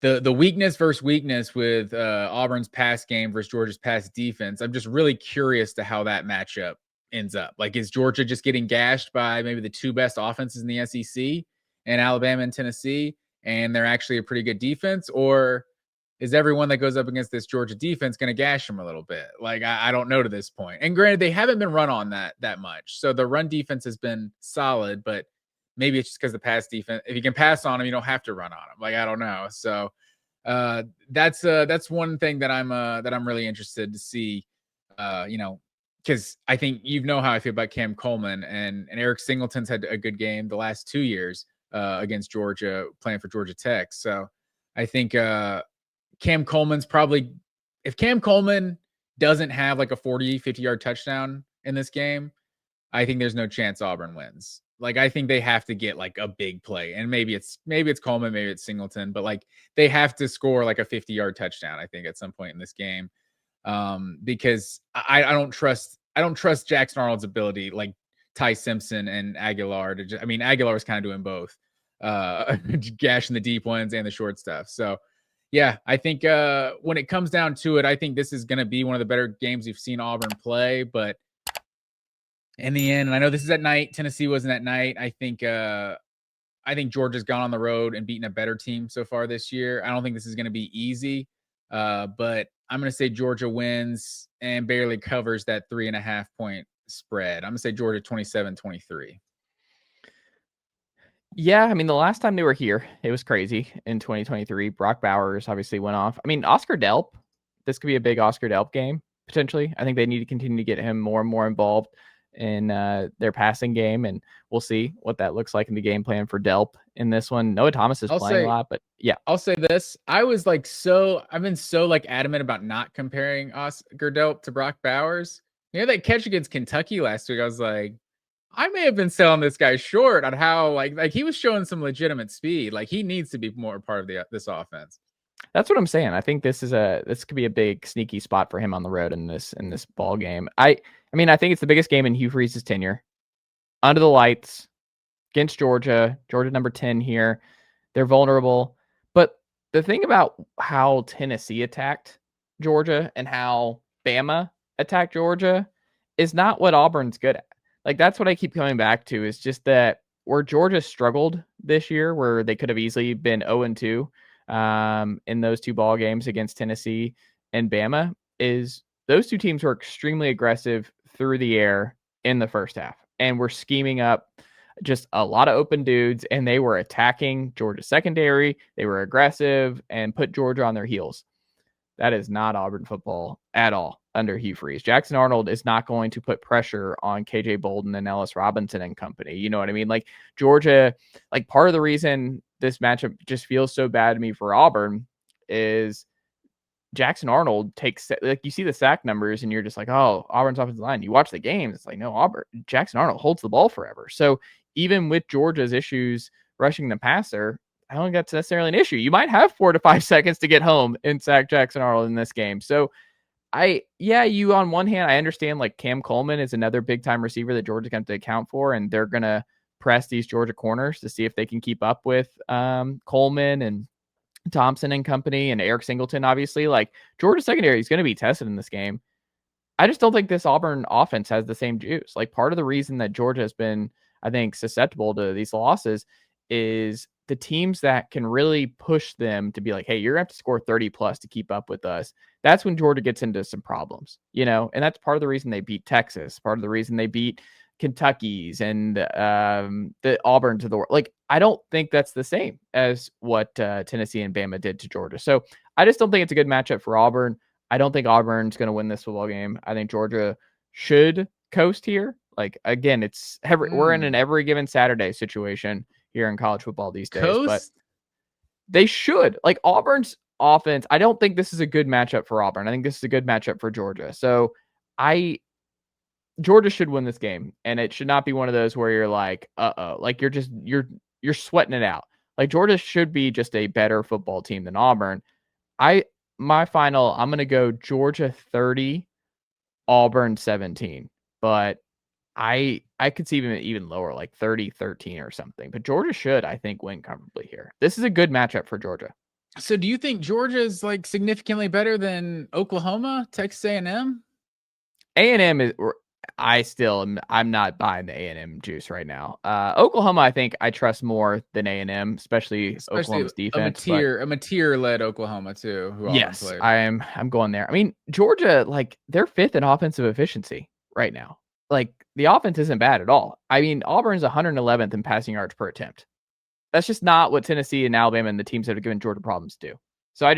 the weakness versus weakness with Auburn's pass game versus Georgia's pass defense, I'm just really curious to how that matchup ends up. Like, is Georgia just getting gashed by maybe the 2 best offenses in the SEC and Alabama and Tennessee, and they're actually a pretty good defense? Or is everyone that goes up against this Georgia defense going to gash them a little bit? Like, I don't know to this point. And granted, they haven't been run on that much. So the run defense has been solid, but maybe it's just because the pass defense, if you can pass on them, you don't have to run on them. Like, I don't know. So that's one thing that I'm really interested to see, because I think how I feel about Cam Coleman, and Eric Singleton's had a good game the last 2 years against Georgia, playing for Georgia Tech. So I think Cam Coleman's probably, if Cam Coleman doesn't have like a 50 yard touchdown in this game, I think there's no chance Auburn wins. Like, I think they have to get like a big play, and maybe it's Coleman, maybe it's Singleton, but like they have to score like a 50 yard touchdown, I think, at some point in this game, because I don't trust I don't trust Jackson Arnold's ability, like Ty Simpson and Aguilar. Aguilar was kind of doing both, gashing the deep ones and the short stuff. So, yeah, I think when it comes down to it, I think this is going to be one of the better games we've seen Auburn play. But in the end, and I know this is at night, Tennessee wasn't at night. I think Georgia's gone on the road and beaten a better team so far this year. I don't think this is going to be easy, but I'm going to say Georgia wins and barely covers that 3.5 point spread. I'm going to say Georgia 27-23. Yeah, I mean, the last time they were here, it was crazy in 2023. Brock Bowers obviously went off. I mean, Oscar Delp, this could be a big Oscar Delp game, potentially. I think they need to continue to get him more and more involved in their passing game, and we'll see what that looks like in the game plan for Delp in this one. Noah Thomas is playing a lot, but yeah. I'll say this. I've been so adamant about not comparing Oscar Delp to Brock Bowers. You know, that catch against Kentucky last week, I was like, I may have been selling this guy short on how like he was showing some legitimate speed. Like he needs to be more part of this offense. That's what I'm saying. I think this could be a big sneaky spot for him on the road in this ball game. I mean, I think it's the biggest game in Hugh Freeze's tenure. Under the lights against Georgia number 10 here. They're vulnerable. But the thing about how Tennessee attacked Georgia and how Bama attacked Georgia is not what Auburn's good at. Like, that's what I keep coming back to, is just that where Georgia struggled this year, where they could have easily been 0-2 in those two ball games against Tennessee and Bama, is those two teams were extremely aggressive through the air in the first half and were scheming up just a lot of open dudes, and they were attacking Georgia's secondary. They were aggressive and put Georgia on their heels. That is not Auburn football at all under Hugh Freeze. Jackson Arnold is not going to put pressure on KJ Bolden and Ellis Robinson and company. You know what I mean? Like, Georgia, like, part of the reason this matchup just feels so bad to me for Auburn is Jackson Arnold takes, like, you see the sack numbers and you're just like, oh, Auburn's offensive line. You watch the games, it's like, no, Jackson Arnold holds the ball forever. So even with Georgia's issues rushing the passer, I don't think that's necessarily an issue. You might have 4 to 5 seconds to get home and sack Jackson Arnold in this game. So you on one hand, I understand, like, Cam Coleman is another big time receiver that Georgia's going to have to account for, and they're going to press these Georgia corners to see if they can keep up with Coleman and Thompson and company and Eric Singleton. Obviously, like, Georgia secondary is going to be tested in this game. I just don't think this Auburn offense has the same juice. Like, part of the reason that Georgia has been, I think, susceptible to these losses is the teams that can really push them to be like, hey, you're going to have to score 30 plus to keep up with us. That's when Georgia gets into some problems, you know, and that's part of the reason they beat Texas, part of the reason they beat Kentucky's and the Auburn to the world. Like, I don't think that's the same as what Tennessee and Bama did to Georgia. So I just don't think it's a good matchup for Auburn. I don't think Auburn's going to win this football game. I think Georgia should coast here. Like, again, we're in an every given Saturday situation here in college football these days, but they should. Like, Auburn's offense, I don't think this is a good matchup for Auburn. I think this is a good matchup for Georgia. So Georgia should win this game, and it should not be one of those where you're like, like you're sweating it out. Like, Georgia should be just a better football team than Auburn. I'm going to go Georgia 30, Auburn 17, but I could see even lower, like 30-13 or something. But Georgia should, I think, win comfortably here. This is a good matchup for Georgia. So do you think Georgia is, like, significantly better than Oklahoma, Texas A&M? A&M is, I'm not buying the A&M juice right now. Oklahoma, I think I trust more than A&M, especially Oklahoma's defense. A Mateer-led Oklahoma too. Yes, I'm going there. I mean, Georgia, like, they're 5th in offensive efficiency right now. Like, the offense isn't bad at all. I mean, Auburn's 111th in passing yards per attempt. That's just not what Tennessee and Alabama and the teams that have given Georgia problems do. So I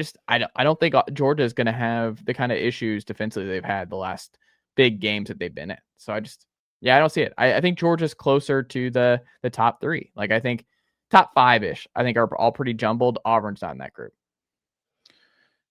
don't think Georgia is going to have the kind of issues defensively they've had the last big games that they've been in. So I don't see it. I think Georgia's closer to the top 3. Like, I think top 5-ish, I think, are all pretty jumbled. Auburn's not in that group.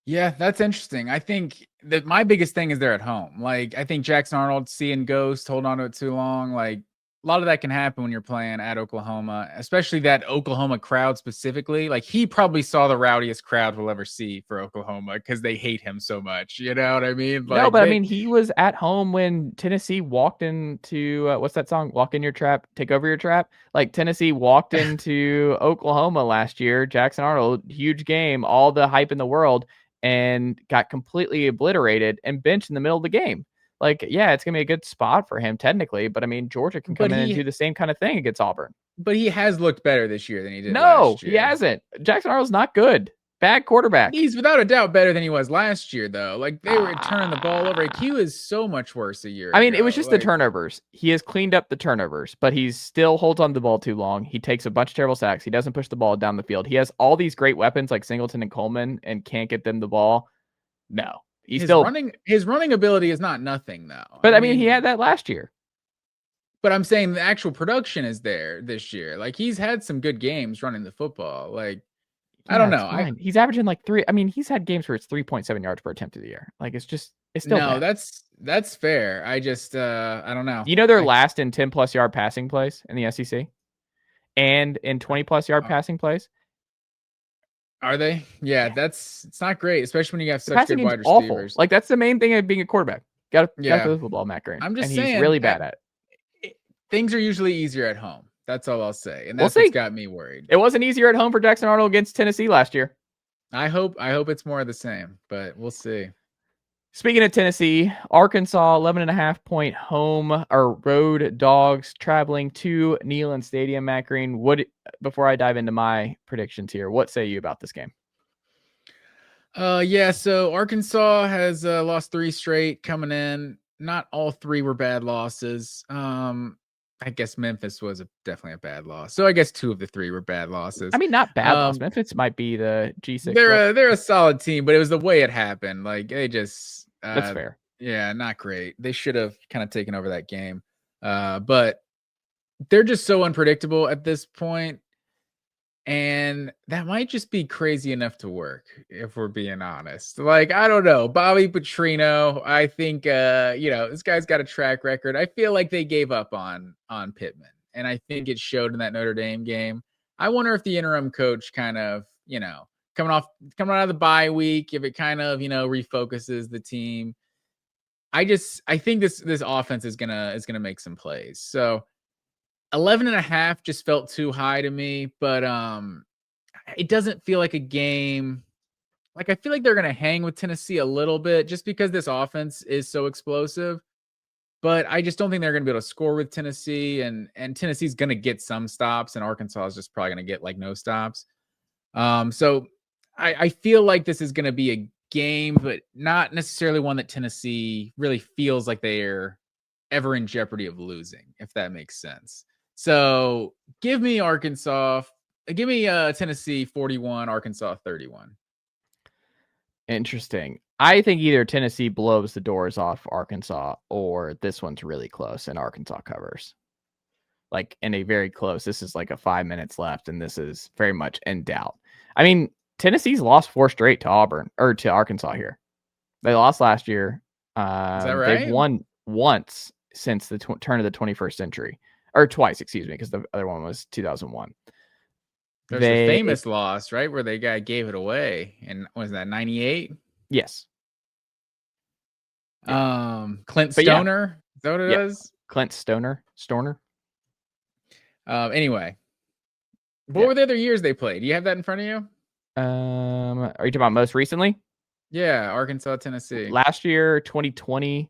Yeah, that's interesting. I think that my biggest thing is they're at home. Like, I think Jackson Arnold seeing ghost, hold on to it too long. Like, lot of that can happen when you're playing at Oklahoma, especially that Oklahoma crowd specifically. Like, he probably saw the rowdiest crowd we'll ever see for Oklahoma because they hate him so much. You know what I mean? No, but I mean, he was at home when Tennessee walked into what's that song? Walk in your trap, take over your trap. Like, Tennessee walked into Oklahoma last year. Jackson Arnold, huge game, all the hype in the world, and got completely obliterated and benched in the middle of the game. Like, yeah, it's gonna be a good spot for him technically, but I mean, Georgia can come in and do the same kind of thing against Auburn. But he has looked better this year than he did last year. He hasn't. Jackson Arnold's not good. Bad quarterback. He's without a doubt better than he was last year, though. Like, they were turning the ball over. He was so much worse a year ago. It was just the turnovers. He has cleaned up the turnovers, but he still holds on to the ball too long. He takes a bunch of terrible sacks. He doesn't push the ball down the field. He has all these great weapons like Singleton and Coleman and can't get them the ball. No. His running ability is not nothing, though. But I mean, he had that last year. But I'm saying the actual production is there this year. Like, he's had some good games running the football. Like, I don't know. He's averaging like 3. I mean, he's had games where it's 3.7 yards per attempt of the year. Like, it's still no. bad. That's fair. I just I don't know. You know, they're last in 10+ yard passing plays in the SEC, and in 20+ yard passing plays. Are they? Yeah, it's not great, especially when you have such good wide receivers. Awful. Like, that's the main thing of being a quarterback. Got to throw the football, Matt Green. I'm just saying, he's really bad at it. Things are usually easier at home. That's all I'll say, and that's what's got me worried. It wasn't easier at home for Jackson Arnold against Tennessee last year. I hope it's more of the same, but we'll see. Speaking of Tennessee, Arkansas 11.5-point home or road dogs traveling to Neyland Stadium. Matt Green, before I dive into my predictions here, what say you about this game? So Arkansas has lost 3 straight coming in. Not all 3 were bad losses. I guess Memphis was definitely a bad loss. So I guess 2 of the 3 were bad losses. I mean, not bad loss. Memphis might be the G6. They're a solid team, but it was the way it happened. Like, they just that's fair. Yeah, not great. They should have kind of taken over that game. But they're just so unpredictable at this point. And that might just be crazy enough to work, if we're being honest. Like, I don't know. Bobby Petrino, I think, this guy's got a track record. I feel like they gave up on Pittman. And I think it showed in that Notre Dame game. I wonder if the interim coach kind of, coming out of the bye week, if it kind of, refocuses the team. I think this offense is gonna make some plays. So 11.5 just felt too high to me, but it doesn't feel like a game. Like, I feel like they're going to hang with Tennessee a little bit just because this offense is so explosive, but I just don't think they're going to be able to score with Tennessee, and Tennessee's going to get some stops, and Arkansas is just probably going to get like no stops. So I feel like this is going to be a game, but not necessarily one that Tennessee really feels like they're ever in jeopardy of losing, if that makes sense. So give me Tennessee 41, Arkansas 31. Interesting. I think either Tennessee blows the doors off Arkansas, or this one's really close and Arkansas covers. Like, in a very close, this is like a 5 minutes left, and this is very much in doubt. I mean, Tennessee's lost 4 straight to Auburn or to Arkansas here. They lost last year. Is that right? They've won once since the turn of the 21st century. Or twice, excuse me, because the other one was 2001. There's a famous loss, right, where the guy gave it away. And was that 98? Yes. Clint Stoner. Is that what it is? Clint Stoner. Anyway, what were the other years they played? Do you have that in front of you? Are you talking about most recently? Yeah, Arkansas, Tennessee. Last year, 2020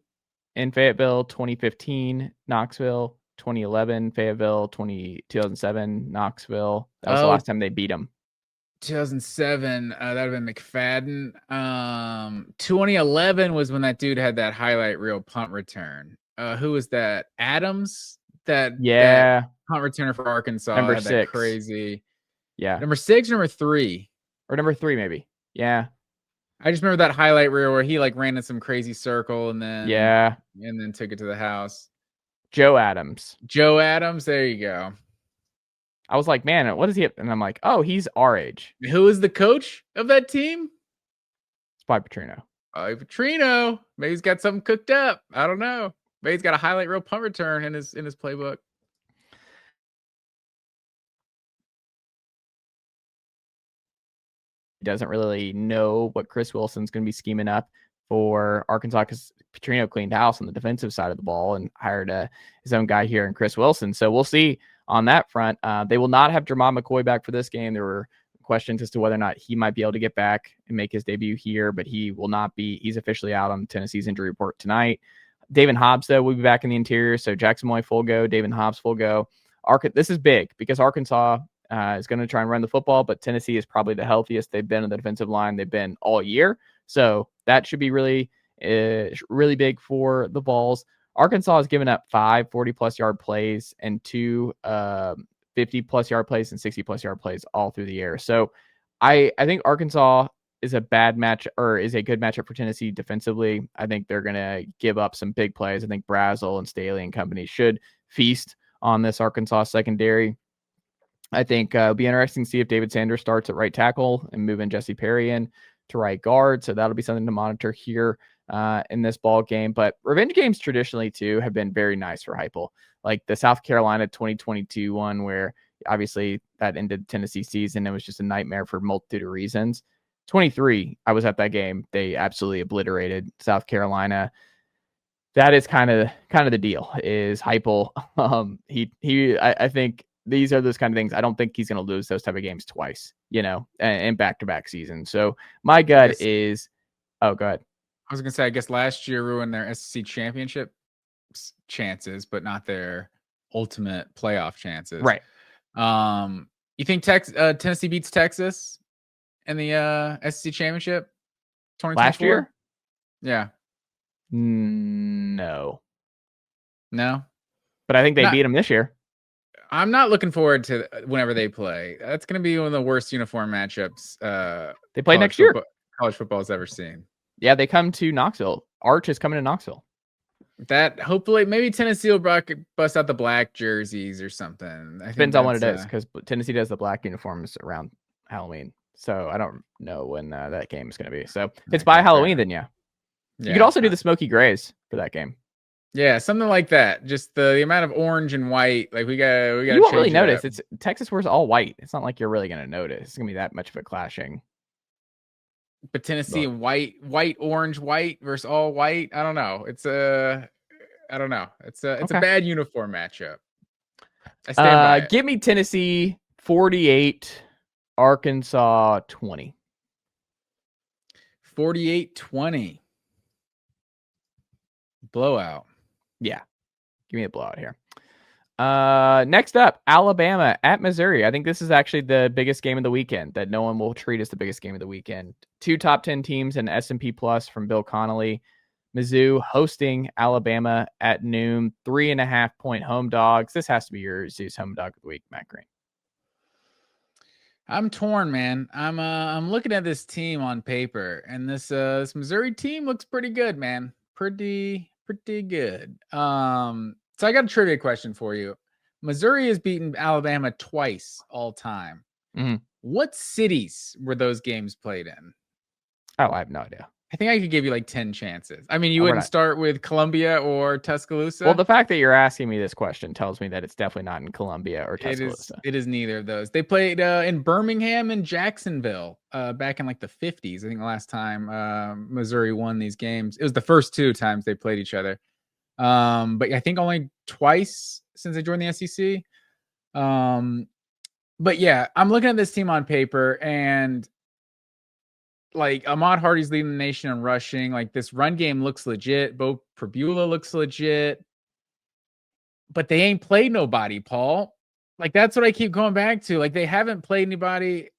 in Fayetteville, 2015 Knoxville, 2011 Fayetteville, 2007 Knoxville. That was the last time they beat them. 2007, that would have been McFadden. 2011 was when that dude had that highlight reel punt return. Who was that? Adams? That punt returner for Arkansas. Number 6. Crazy. Yeah. Number 6, number 3. Or number 3, maybe. Yeah. I just remember that highlight reel where he like ran in some crazy circle and then took it to the house. Joe Adams. There you go. I was like, man, what is he? And I'm like, oh, he's our age. Who is the coach of that team? It's Bobby Petrino. Petrino. Maybe he's got something cooked up. I don't know. Maybe he's got a highlight reel punt return in his playbook. doesn't really know what Chris Wilson's going to be scheming up for Arkansas because Petrino cleaned house on the defensive side of the ball and hired his own guy here in Chris Wilson. So we'll see on that front. They will not have Jermon McCoy back for this game. There were questions as to whether or not he might be able to get back and make his debut here, but he will not be. He's officially out on Tennessee's injury report tonight. David Hobbs, though, will be back in the interior. So Jackson Moy full go, David Hobbs full go. This is big because Arkansas is going to try and run the football, but Tennessee is probably the healthiest they've been in the defensive line. They've been all year. So that should be really big for the Vols. Arkansas has given up 5 40-plus yard plays and 2 50-plus yard plays and 60-plus yard plays all through the air. So I think Arkansas is a good matchup for Tennessee defensively. I think they're going to give up some big plays. I think Brazel and Staley and company should feast on this Arkansas secondary. I think it'll be interesting to see if David Sanders starts at right tackle and move in Jesse Perry in to right guard. So that'll be something to monitor here in this ball game. But revenge games traditionally too have been very nice for Heupel. Like the South Carolina 2022 one, where obviously that ended Tennessee season. It was just a nightmare for a multitude of reasons. 23, I was at that game. They absolutely obliterated South Carolina. That is kind of the deal. Is Heupel? I think these are those kind of things. I don't think he's going to lose those type of games twice, in back-to-back seasons. So my gut is, oh, go ahead. I was going to say, I guess last year ruined their SEC championship chances, but not their ultimate playoff chances. Right. You think Tennessee beats Texas in the SEC championship 2024? Last year? Yeah. No. But I think they beat them this year. I'm not looking forward to whenever they play. That's going to be one of the worst uniform matchups they play next year. College football has ever seen. Yeah, they come to Knoxville. Arch is coming to Knoxville. That hopefully maybe Tennessee will bust out the black jerseys or something. Depends on what it is, because Tennessee does the black uniforms around Halloween. So I don't know when that game is going to be. So if it's by Halloween, then yeah. You could also do the smoky grays for that game. Yeah, something like that. Just the amount of orange and white. Like we got. You won't really notice. It's Texas wears all white. It's not like you're really going to notice. It's going to be that much of a clashing. But Tennessee white, orange, white versus all white. I don't know. I don't know. It's a bad uniform matchup. I stand by it. Give me Tennessee 48, Arkansas 20. 48-20. Blowout. Yeah. Give me a blowout here. Next up, Alabama at Missouri. I think this is actually the biggest game of the weekend that no one will treat as the biggest game of the weekend. 2 top 10 teams in S&P Plus from Bill Connolly. Mizzou hosting Alabama at noon, 3.5-point home dogs. This has to be your Zeus home dog of the week, Matt Green. I'm torn, man. I'm looking at this team on paper, and this Missouri team looks pretty good, man. Pretty good. So I got a trivia question for you. Missouri has beaten Alabama twice all time. Mm-hmm. What cities were those games played in? Oh, I have no idea. I think I could give you like 10 chances. I mean, you wouldn't start with Columbia or Tuscaloosa? Well, the fact that you're asking me this question tells me that it's definitely not in Columbia or Tuscaloosa. It is neither of those. They played in Birmingham and Jacksonville back in like the 50s. I think the last time Missouri won these games. It was the first 2 times they played each other. But I think only twice since they joined the SEC. But yeah, I'm looking at this team on paper, and like Ahmad Hardy's leading the nation in rushing. Like this run game looks legit. Bo Prabula looks legit, but they ain't played nobody, Paul. Like that's what I keep going back to. Like they haven't played anybody.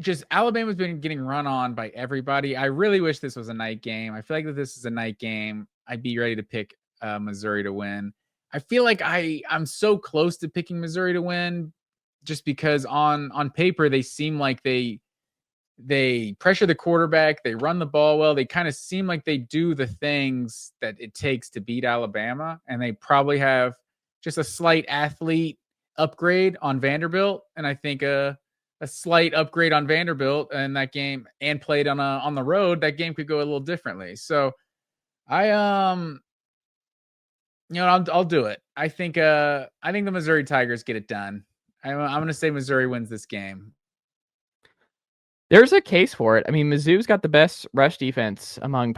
Just Alabama's been getting run on by everybody. I really wish this was a night game. I feel like that this is a night game. I'd be ready to pick Missouri to win. I feel like I'm so close to picking Missouri to win just because on paper they seem like they pressure the quarterback, they run the ball well, they kind of seem like they do the things that it takes to beat Alabama, and they probably have just a slight athlete upgrade on Vanderbilt, and I think a slight upgrade on Vanderbilt in that game and played on the road, that game could go a little differently. So I'll do it. I think the Missouri Tigers get it done. I'm going to say Missouri wins this game. There's a case for it. I mean, Mizzou's got the best rush defense among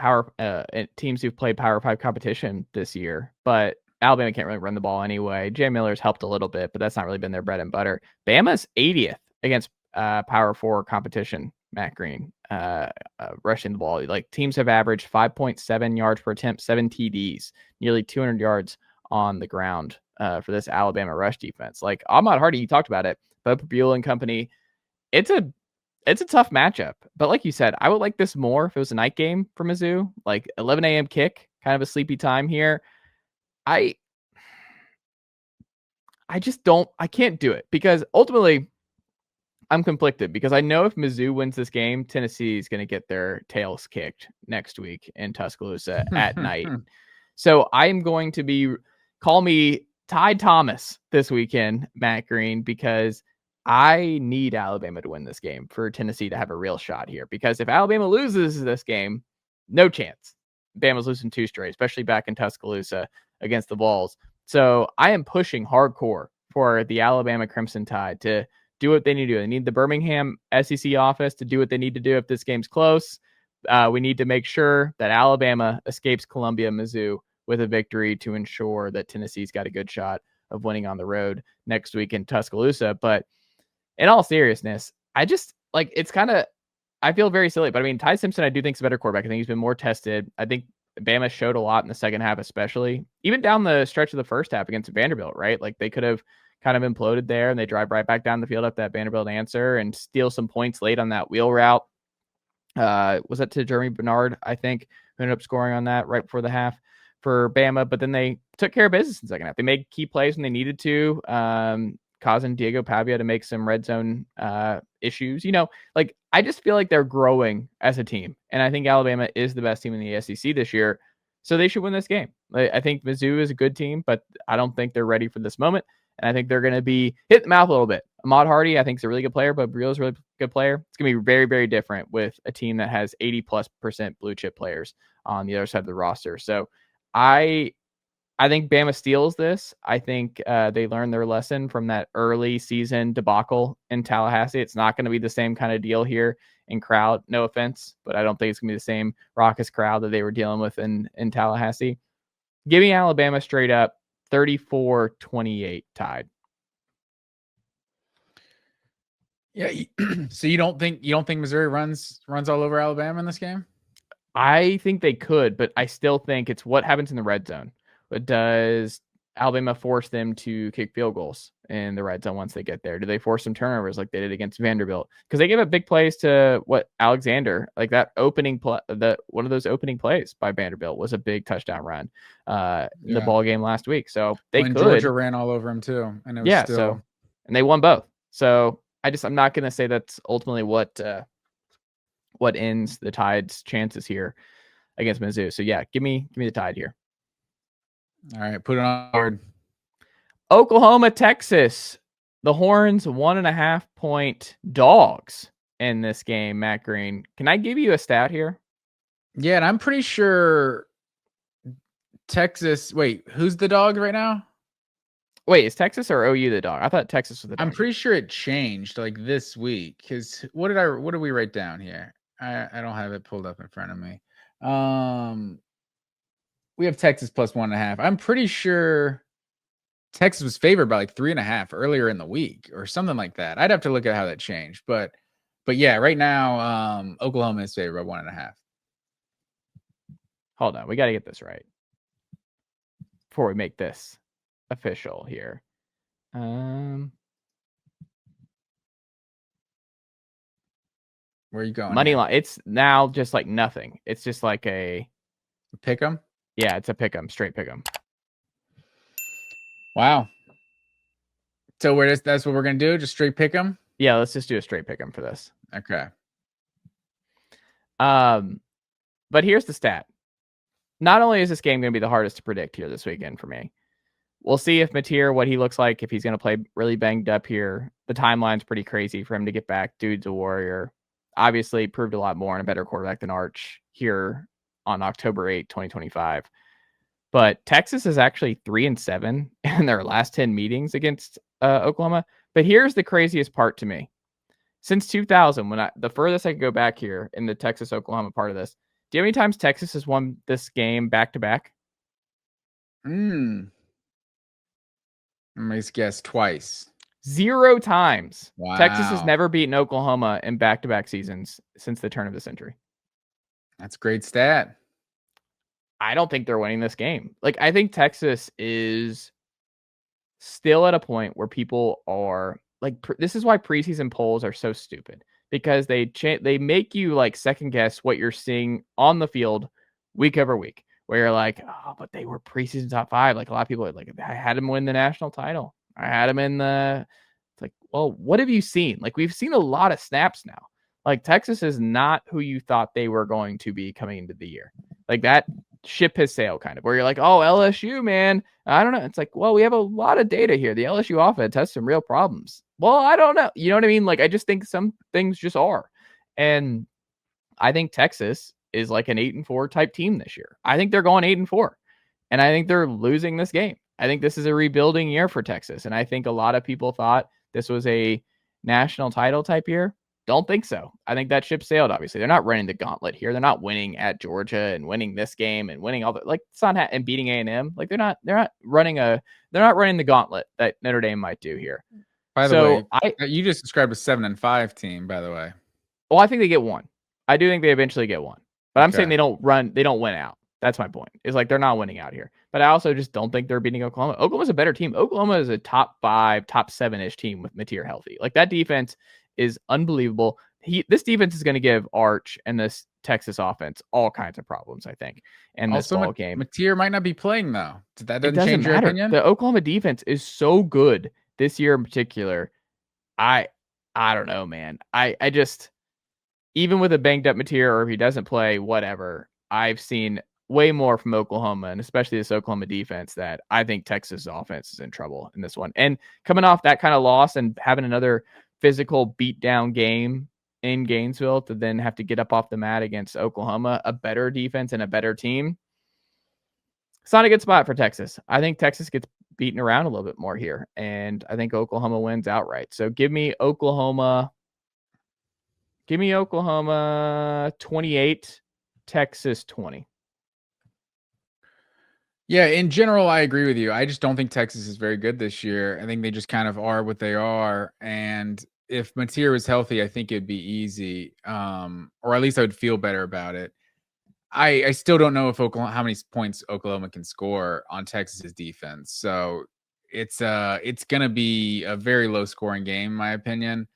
teams who've played Power 5 competition this year, but Alabama can't really run the ball anyway. Jay Miller's helped a little bit, but that's not really been their bread and butter. Bama's 80th against Power 4 competition, Matt Green, rushing the ball. Like, teams have averaged 5.7 yards per attempt, 7 TDs, nearly 200 yards on the ground for this Alabama rush defense. Like, Ahmad Hardy, you talked about it, but Buell and company, it's a tough matchup, but like you said, I would like this more if it was a night game for Mizzou, like 11 a.m. kick, kind of a sleepy time here. I can't do it because ultimately I'm conflicted because I know if Mizzou wins this game, Tennessee is going to get their tails kicked next week in Tuscaloosa at night. So I'm going to call me Tide Thomas this weekend, Matt Green, because I need Alabama to win this game for Tennessee to have a real shot here. Because if Alabama loses this game, no chance. Bama's losing 2 straight, especially back in Tuscaloosa against the Vols. So I am pushing hardcore for the Alabama Crimson Tide to do what they need to do. They need the Birmingham SEC office to do what they need to do if this game's close. We need to make sure that Alabama escapes Columbia, Mizzou with a victory to ensure that Tennessee's got a good shot of winning on the road next week in Tuscaloosa. But in all seriousness, I just I feel very silly, but I mean, Ty Simpson, I do think is a better quarterback. I think he's been more tested. I think Bama showed a lot in the second half, especially even down the stretch of the first half against Vanderbilt, right? Like, they could have kind of imploded there and they drive right back down the field after that Vanderbilt answer and steal some points late on that wheel route. Was that to Jeremy Bernard, I think, who ended up scoring on that right before the half for Bama, but then they took care of business in the second half. They made key plays when they needed to, causing Diego Pavia to make some red zone issues. Like, I just feel like they're growing as a team, and I think Alabama is the best team in the SEC this year, so they should win this game. I think Mizzou is a good team, but I don't think they're ready for this moment, and I think they're going to be hit the mouth a little bit. Ahmad Hardy, I think, is a really good player, but Briel's a really good player. It's going to be very, very different with a team that has 80+% blue chip players on the other side of the roster. So I think Bama steals this. I think they learned their lesson from that early season debacle in Tallahassee. It's not going to be the same kind of deal here in crowd. No offense, but I don't think it's going to be the same raucous crowd that they were dealing with in Tallahassee. Give me Alabama straight up 34-28 Tide. Yeah. So you don't think Missouri runs all over Alabama in this game? I think they could, but I still think it's what happens in the red zone. But does Alabama force them to kick field goals in the red zone once they get there? Do they force some turnovers like they did against Vanderbilt? Because they gave up big plays to Alexander, like that opening play, one of those opening plays by Vanderbilt was a big touchdown run in the ball game last week. So Georgia ran all over him too, and it was and they won both. So I'm not going to say that's ultimately what ends the Tide's chances here against Mizzou. So yeah, give me the Tide here. All right, put it on board. Oklahoma, Texas. The Horns 1.5 point dogs in this game, Matt Green. Can I give you a stat here? Yeah, and I'm pretty sure Texas. Wait, who's the dog right now? Wait, is Texas or OU the dog? I thought Texas was the dog. I'm pretty sure it changed like this week. Because what did we write down here? I don't have it pulled up in front of me. We have Texas plus 1.5. I'm pretty sure Texas was favored by like 3.5 earlier in the week or something like that. I'd have to look at how that changed, but yeah, right now Oklahoma is favored by 1.5. Hold on, we got to get this right before we make this official here. Where are you going? Money line. It's now just like nothing. It's just like a pick 'em. Yeah, it's a pick 'em, straight pick 'em. Wow. So that's what we're gonna do? Just straight pick 'em? Yeah, let's just do a straight pick 'em for this. Okay. But here's the stat. Not only is this game going to be the hardest to predict here this weekend for me, we'll see if Mateer, what he looks like, if he's going to play really banged up here. The timeline's pretty crazy for him to get back. Dude's a warrior. Obviously proved a lot more and a better quarterback than Arch here on October 8, 2025. But Texas is actually 3-7 in their last 10 meetings against Oklahoma. But here's the craziest part to me. since 2000, the furthest I could go back here in the Texas-Oklahoma part of this, do you know how many times Texas has won this game back-to-back? Let me guess, twice. 0 times. Wow. Texas has never beaten Oklahoma in back-to-back seasons since the turn of the century. That's a great stat. I don't think they're winning this game. Like, I think Texas is still at a point where people are like, this is why preseason polls are so stupid, because they make you like second guess what you're seeing on the field week over week, where you're like, oh, but they were preseason top 5. Like, a lot of people are like, I had them win the national title. I had them in the, it's like, well, what have you seen? Like, we've seen a lot of snaps now. Like, Texas is not who you thought they were going to be coming into the year. Like, that ship has sailed, kind of, where you're like, oh, LSU, man, I don't know. It's like, well, we have a lot of data here. The LSU offense has some real problems. Well, I don't know. You know what I mean? Like, I just think some things just are. And I think Texas is like an 8-4 type team this year. I think they're going 8-4. And I think they're losing this game. I think this is a rebuilding year for Texas. And I think a lot of people thought this was a national title type year. Don't think so. I think that ship sailed, obviously. They're not running the gauntlet here. They're not winning at Georgia and winning this game and winning all the, like, it's not, and beating A&M. Like, they're not running the gauntlet that Notre Dame might do here. By the way, you just described a 7-5 team, by the way. Well, I think they get one. I do think they eventually get one. But I'm saying they don't win out. That's my point. It's like they're not winning out here. But I also just don't think they're beating Oklahoma. Oklahoma's a better team. Oklahoma is a top 5, top 7-ish team with McClure healthy. Like, that defense is unbelievable. This defense is going to give Arch and this Texas offense all kinds of problems, I think, in this ball game. McClure might not be playing, though. That doesn't change your opinion? The Oklahoma defense is so good this year in particular. I don't know, man. I just, even with a banged up McClure, or if he doesn't play, whatever, I've seen way more from Oklahoma, and especially this Oklahoma defense, that I think Texas offense is in trouble in this one. And coming off that kind of loss and having another physical beatdown game in Gainesville to then have to get up off the mat against Oklahoma, a better defense and a better team, it's not a good spot for Texas. I think Texas gets beaten around a little bit more here, and I think Oklahoma wins outright. So give me Oklahoma 28, Texas 20. Yeah, in general, I agree with you. I just don't think Texas is very good this year. I think they just kind of are what they are. And if Mateer was healthy, I think it'd be easy, or at least I would feel better about it. I still don't know if how many points Oklahoma can score on Texas's defense. So it's going to be a very low scoring game, in my opinion.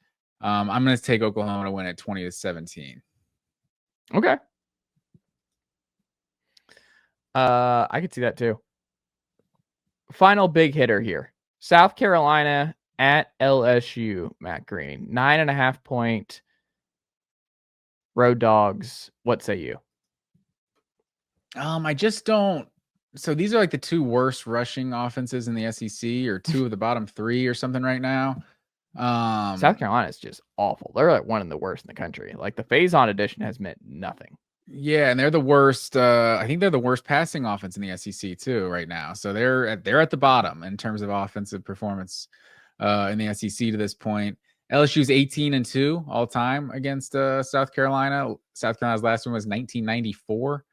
I'm going to take Oklahoma to win at 20-17. Okay. I could see that too. Final big hitter here. South Carolina at LSU, Matt Green. 9.5 point road dogs. What say you? I just don't. So these are like the 2 worst rushing offenses in the SEC, or 2 of the bottom 3 or something right now. South Carolina is just awful. They're like one of the worst in the country. Like, the phase-on edition has meant nothing. Yeah, and they're the worst. I think they're the worst passing offense in the SEC too right now. So they're at the bottom in terms of offensive performance in the SEC to this point. LSU's 18-2 all time against South Carolina. South Carolina's last one was 1994.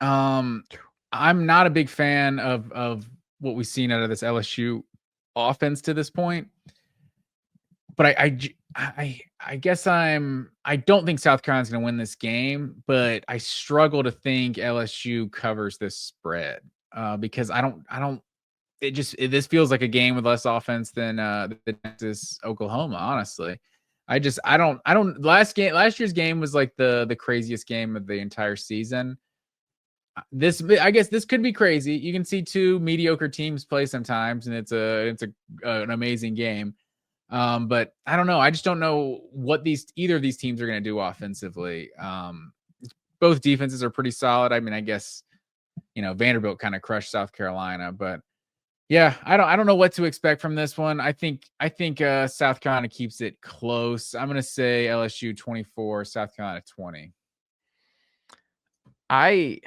I'm not a big fan of what we've seen out of this LSU offense to this point. But I guess I don't think South Carolina's going to win this game, but I struggle to think LSU covers this spread because this feels like a game with less offense than the Texas Oklahoma. Honestly, last year's game was like the craziest game of the entire season. I guess this could be crazy. You can see 2 mediocre teams play sometimes, and it's an amazing game. But I don't know. I just don't know what either of these teams are going to do offensively. Both defenses are pretty solid. I mean, I guess, Vanderbilt kind of crushed South Carolina, but yeah, I don't know what to expect from this one. I think South Carolina keeps it close. I'm going to say LSU 24, South Carolina 20. I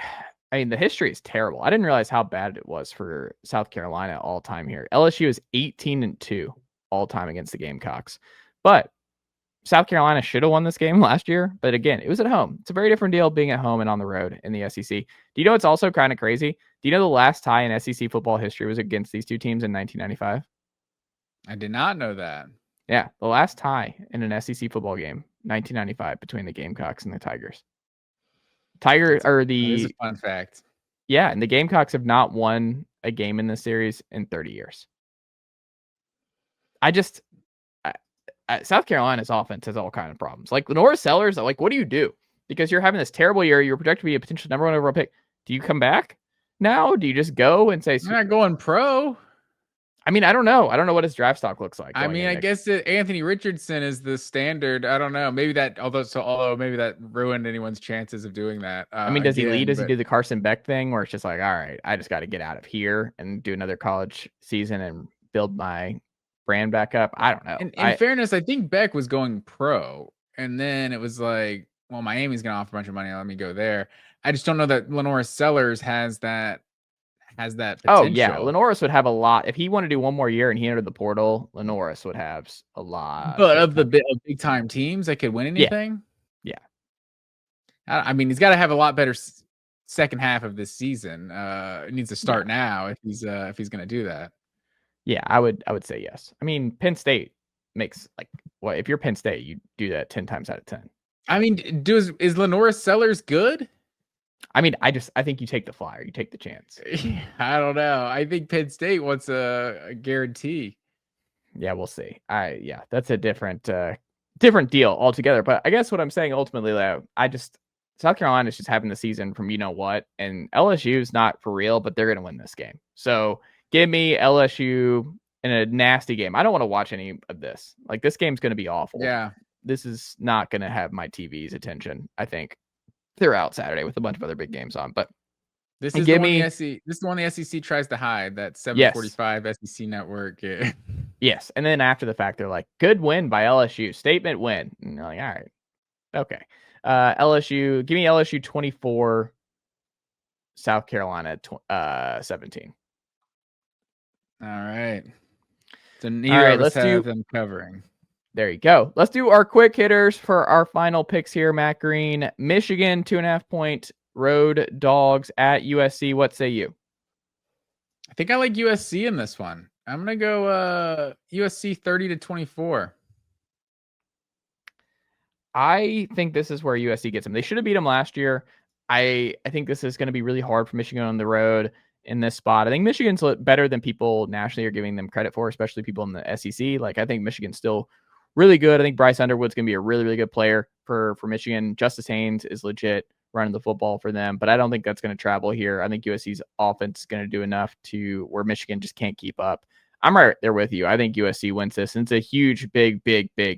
mean, the history is terrible. I didn't realize how bad it was for South Carolina all time here. LSU is 18-2 all time against the Gamecocks. But South Carolina should have won this game last year, but again, it was at home. It's a very different deal being at home and on the road in the SEC. Do you know what's also kind of crazy? Do you know the last tie in SEC football history was against these two teams in 1995? I did not know that. Yeah, the last tie in an SEC football game, 1995, between the Gamecocks and the Tigers. That is a fun fact. Yeah, and the Gamecocks have not won a game in this series in 30 years. South Carolina's offense has all kind of problems. Like Lenora Sellers, like, what do you do? Because you're having this terrible year. You're projected to be a potential number one overall pick. Do you come back now? Do you just go and say, "You're not going pro"? I mean, I don't know. I don't know what his draft stock looks like. I mean, I guess Anthony Richardson is the standard. I don't know. Maybe that, although maybe that ruined anyone's chances of doing that. I mean, does he lead? Does he do the Carson Beck thing where it's just like, all right, I just got to get out of here and do another college season and build my brand back up? I don't know. In fairness, I think Beck was going pro, and then it was like, well, Miami's going to offer a bunch of money. Let me go there. I just don't know that Lenora Sellers has that potential. Oh yeah, Lenoris would have a lot if he wanted to do one more year and he entered the portal. Lenoris would have a lot. But of big time teams that could win anything, yeah. I mean, he's got to have a lot better second half of this season. It needs to start now if he's going to do that. Yeah, I would say yes. I mean, Penn State makes if you're Penn State, you do that 10 times out of 10. I mean, is Lenora Sellers good? I mean, I think you take the flyer, you take the chance. I don't know. I think Penn State wants a guarantee. Yeah, we'll see. That's a different deal altogether. But I guess what I'm saying ultimately, though, South Carolina is just having the season from you know what, and LSU is not for real, but they're going to win this game. So give me LSU in a nasty game. I don't want to watch any of this. Like, this game's going to be awful. Yeah, this is not going to have my TV's attention, I think, throughout Saturday with a bunch of other big games on. But this is the one the SEC tries to hide, that 745 SEC network. Yeah. Yes, and then after the fact, they're like, good win by LSU, statement win. And you're like, all right, okay. LSU, give me LSU 24, South Carolina 17. All right. So neither of us have them covering. There you go. Let's do our quick hitters for our final picks here. Matt Green, Michigan, 2.5-point road dogs at USC. What say you? I think I like USC in this one. I'm going to go USC 30-24. I think this is where USC gets them. They should have beat them last year. I think this is going to be really hard for Michigan on the road in this spot. I think Michigan's better than people nationally are giving them credit for, especially people in the SEC. Like, I think Michigan's still really good. I think Bryce Underwood's going to be a really, really good player for Michigan. Justice Haynes is legit running the football for them, but I don't think that's going to travel here. I think USC's offense is going to do enough to where Michigan just can't keep up. I'm right there with you. I think USC wins this, and it's a huge, big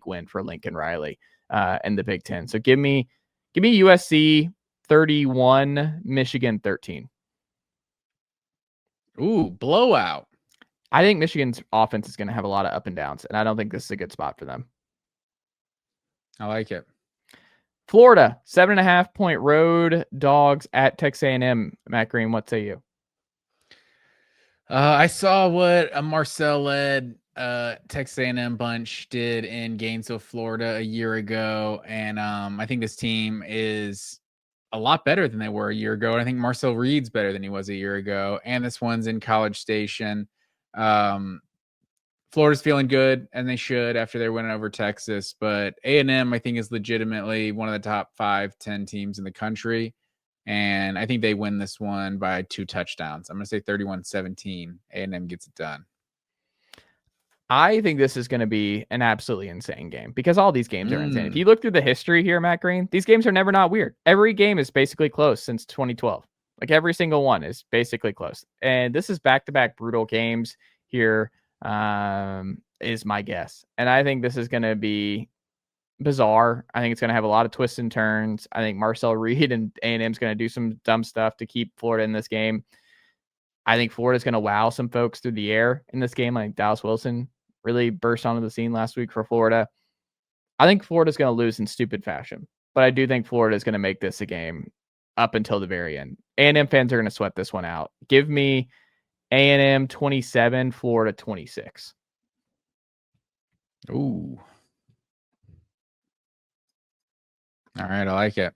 win for Lincoln Riley in the Big Ten. So give me USC 31, Michigan 13. Ooh, blowout. I think Michigan's offense is going to have a lot of up and downs, and I don't think this is a good spot for them. I like it. Florida, 7.5-point road dogs at Texas A&M. Matt Green, what say you? I saw what a Marcel-led Texas A&M bunch did in Gainesville, Florida a year ago, and I think this team is a lot better than they were a year ago. And I think Marcel Reed's better than he was a year ago. And this one's in College Station. Florida's feeling good, and they should after they're winning over Texas. But A&M, I think, is legitimately one of the top 5-10 teams in the country. And I think they win this one by 2 touchdowns. I'm going to say 31-17. A&M gets it done. I think this is going to be an absolutely insane game because all these games are insane. If you look through the history here, Matt Green, these games are never not weird. Every game is basically close since 2012. Like, every single one is basically close. And this is back-to-back brutal games here, is my guess. And I think this is going to be bizarre. I think it's going to have a lot of twists and turns. I think Marcel Reed and A&M is going to do some dumb stuff to keep Florida in this game. I think Florida's going to wow some folks through the air in this game. I think Dallas Wilson really burst onto the scene last week for Florida. I think Florida's going to lose in stupid fashion, but I do think Florida is going to make this a game up until the very end. A&M fans are going to sweat this one out. Give me A&M 27, Florida 26. Ooh. All right, I like it.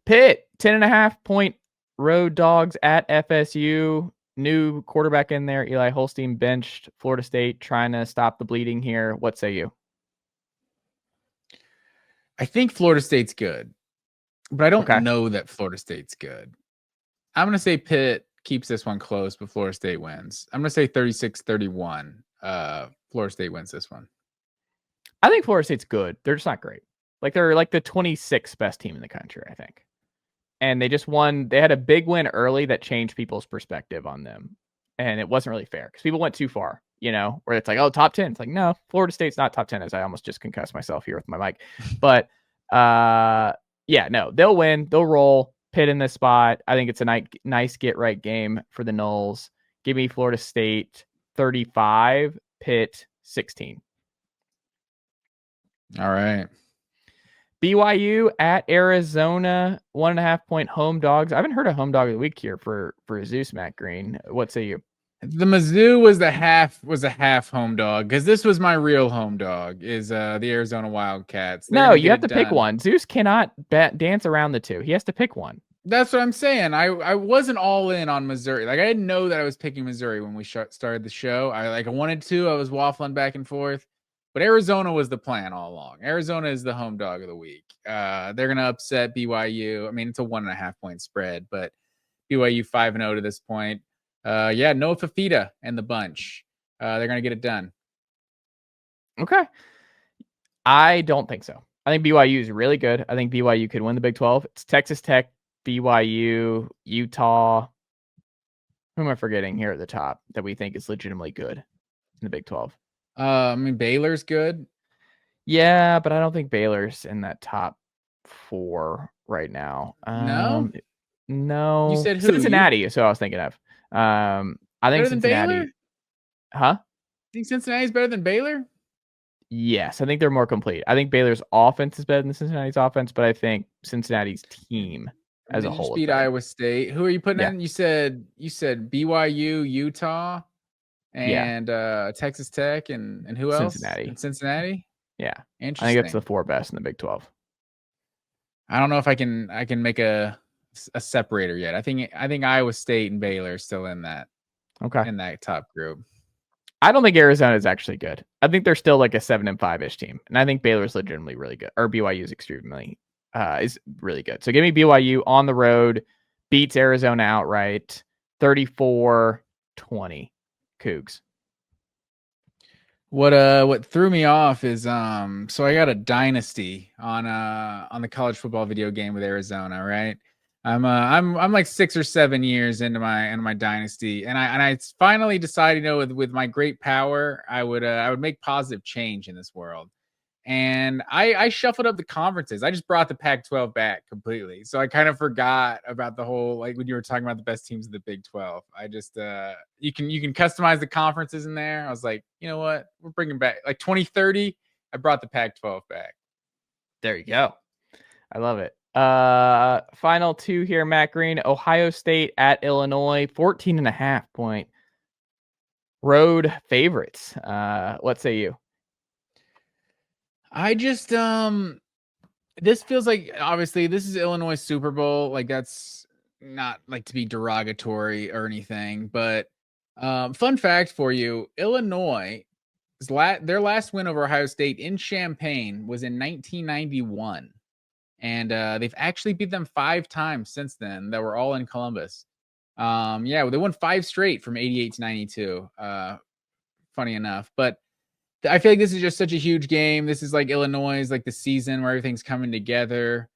Pitt, 10.5-point road dogs at FSU. New quarterback in there. Eli Holstein benched. Florida State trying to stop the bleeding here. What say you? I think Florida State's good, but I don't Okay. know that Florida State's good. I'm going to say Pitt keeps this one close, but Florida State wins. I'm going to say 36-31. Florida State wins this one. I think Florida State's good. They're just not great. Like they're like the 26th best team in the country, I think. And they just won. They had a big win early that changed people's perspective on them. And it wasn't really fair because people went too far, where it's like, oh, top 10. It's like, no, Florida State's not top 10, as I almost just concussed myself here with my mic. But yeah, no, they'll win. They'll roll. Pitt in this spot. I think it's a nice get right game for the Noles. Give me Florida State 35, Pitt 16. All right. BYU at Arizona, 1.5-point home dogs. I haven't heard a home dog of the week here for Zeus, Matt Green. What say you? The Mizzou was a half home dog because this was my real home dog is the Arizona Wildcats. No, you have to pick one. Zeus cannot dance around the two. He has to pick one. That's what I'm saying. I wasn't all in on Missouri. Like I didn't know that I was picking Missouri when we started the show. I wanted to. I was waffling back and forth. But Arizona was the plan all along. Arizona is the home dog of the week. They're going to upset BYU. I mean, it's a 1.5-point spread, but BYU 5-0 to this point. Yeah, no Fafita and the bunch. They're going to get it done. Okay. I don't think so. I think BYU is really good. I think BYU could win the Big 12. It's Texas Tech, BYU, Utah. Who am I forgetting here at the top that we think is legitimately good in the Big 12? I mean, Baylor's good. Yeah, but I don't think Baylor's in that top 4 right now. No. You said who? Cincinnati is who I was thinking of. I think better Cincinnati. Than Baylor? Huh? Think Cincinnati's better than Baylor? Yes, I think they're more complete. I think Baylor's offense is better than Cincinnati's offense, but I think Cincinnati's team as a whole. Beat Iowa State. Who are you putting in? You said BYU, Utah, and Texas Tech, and who else? Cincinnati. And Cincinnati. Yeah, interesting. I think it's the 4 best in the Big 12. I don't know if I can make a separator yet. I think Iowa State and Baylor are still in that. Okay. In that top group. I don't think Arizona is actually good. I think they're still like a 7-5-ish team, and I think Baylor's legitimately really good, or BYU is extremely is really good. So give me BYU on the road, beats Arizona outright, 34-20, Cougs. What threw me off is so I got a dynasty on the college football video game with Arizona, right? I'm like 6 or 7 years into my dynasty, and I finally decided, with my great power, I would make positive change in this world. And I shuffled up the conferences. I just brought the Pac-12 back completely. So I kind of forgot about the whole, like when you were talking about the best teams of the Big 12. I just you can customize the conferences in there. I was like, you know what? We're bringing back like 2030. I brought the Pac-12 back. There you go. I love it. Final 2 here, Matt Green. Ohio State at Illinois, 14.5-point road favorites. What say you? I just this feels like, obviously this is Illinois Super Bowl. Like, that's not like to be derogatory or anything, but fun fact for you, Illinois, their last win over Ohio State in Champaign was in 1991. And they've actually beat them 5 times since then that were all in Columbus. Yeah, they won 5 straight from 88 to 92. Funny enough. But I feel like this is just such a huge game. This is like Illinois, like the season where everything's coming together.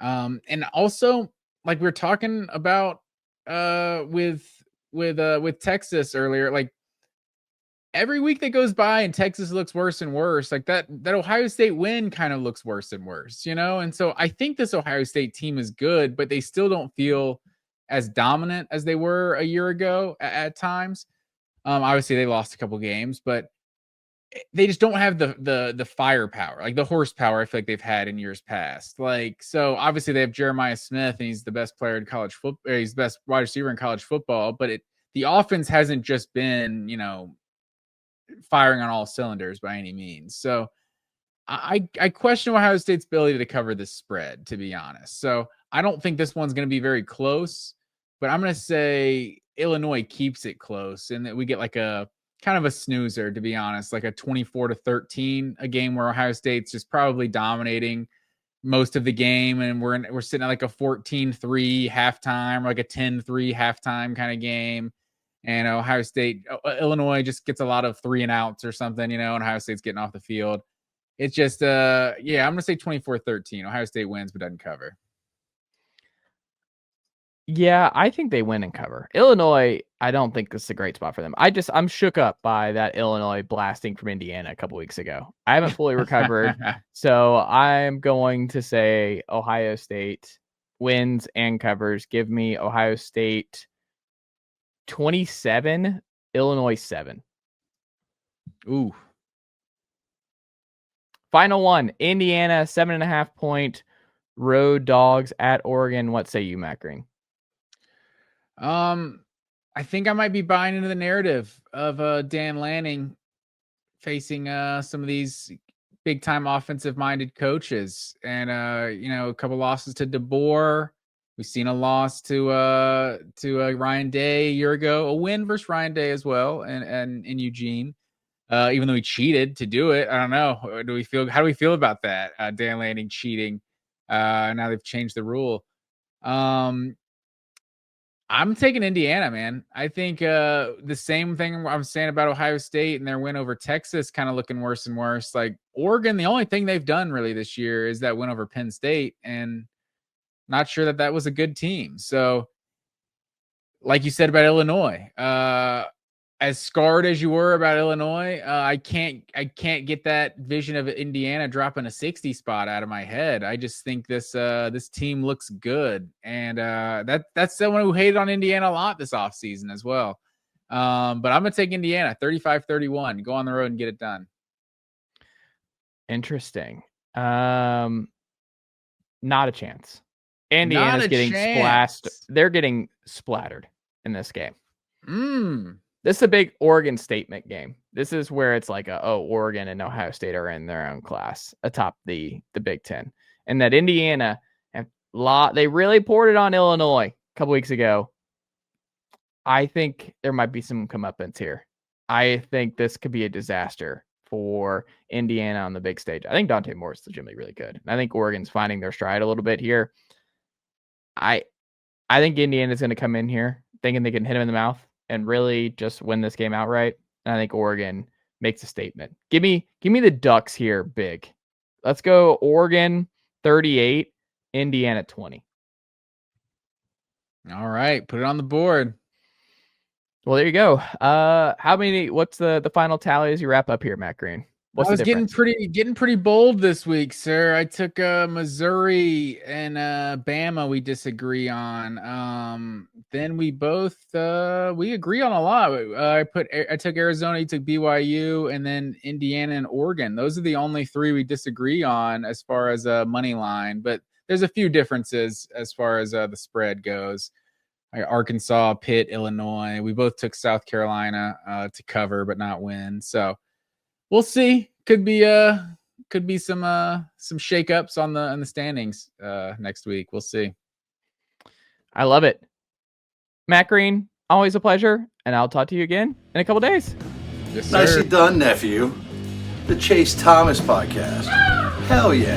And also, like we were talking about with Texas earlier, like every week that goes by and Texas looks worse and worse, like that Ohio State win kind of looks worse and worse, And so I think this Ohio State team is good, but they still don't feel as dominant as they were a year ago at times. Obviously they lost a couple games, but they just don't have the firepower, like the horsepower I feel like they've had in years past. Like, so obviously they have Jeremiah Smith and he's the best player in college football. He's the best wide receiver in college football, but the offense hasn't just been, firing on all cylinders by any means. So I question Ohio State's ability to cover this spread, to be honest. So I don't think this one's going to be very close, but I'm going to say Illinois keeps it close and that we get like a kind of a snoozer, to be honest, like a 24-13, a game where Ohio State's just probably dominating most of the game. And we're sitting at like a 14-3 halftime, or like a 10-3 halftime kind of game. And Illinois just gets a lot of 3 and outs or something, and Ohio State's getting off the field. It's just, I'm going to say 24-13. Ohio State wins, but doesn't cover. Yeah, I think they win and cover. Illinois, I don't think this is a great spot for them. I'm shook up by that Illinois blasting from Indiana a couple weeks ago. I haven't fully recovered. So I'm going to say Ohio State wins and covers. Give me Ohio State 27, Illinois 7. Ooh. Final one, Indiana 7.5 point road dogs at Oregon. What say you, Matt Green? I think I might be buying into the narrative of Dan Lanning facing some of these big time offensive minded coaches, and a couple losses to DeBoer. We've seen a loss to Ryan Day a year ago, a win versus Ryan Day as well, and in Eugene. Even though he cheated to do it. I don't know. How do we feel about that? Dan Lanning cheating. Now they've changed the rule. I'm taking Indiana, man. I think the same thing I'm saying about Ohio State and their win over Texas kind of looking worse and worse. Like Oregon, the only thing they've done really this year is that win over Penn State, and not sure that was a good team. So like you said about Illinois, as scarred as you were about Illinois, I can't get that vision of Indiana dropping a 60 spot out of my head. I just think this team looks good, and that's someone who hated on Indiana a lot this offseason as well. But I'm gonna take Indiana 35-31. Go on the road and get it done. Interesting. Not a chance. Indiana's getting splashed. They're getting splattered in this game. This is a big Oregon statement game. This is where it's like Oregon and Ohio State are in their own class atop the Big Ten, and that Indiana they really poured it on Illinois a couple weeks ago. I think there might be some comeuppance here. I think this could be a disaster for Indiana on the big stage. I think Dante Moore is legitimately really good. I think Oregon's finding their stride a little bit here. I think Indiana's going to come in here thinking they can hit him in the mouth and really just win this game outright. And I think Oregon makes a statement. Give me the Ducks here big. Let's go Oregon 38, Indiana 20. All right, put it on the board. Well, there you go. What's the final tally as you wrap up here, Matt Green? I was getting pretty bold this week, sir. I took Missouri and Bama. We disagree on. Then we both we agree on a lot. I took Arizona, you took BYU, and then Indiana and Oregon. Those are the only 3 we disagree on as far as money line. But there's a few differences as far as the spread goes. Arkansas, Pitt, Illinois. We both took South Carolina to cover but not win. So we'll see. Could be some shakeups on the standings next week. We'll see. I love it. Matt Green, always a pleasure, and I'll talk to you again in a couple days. Yes, sir. Nicely done, nephew. The Chase Thomas Podcast. Hell yeah.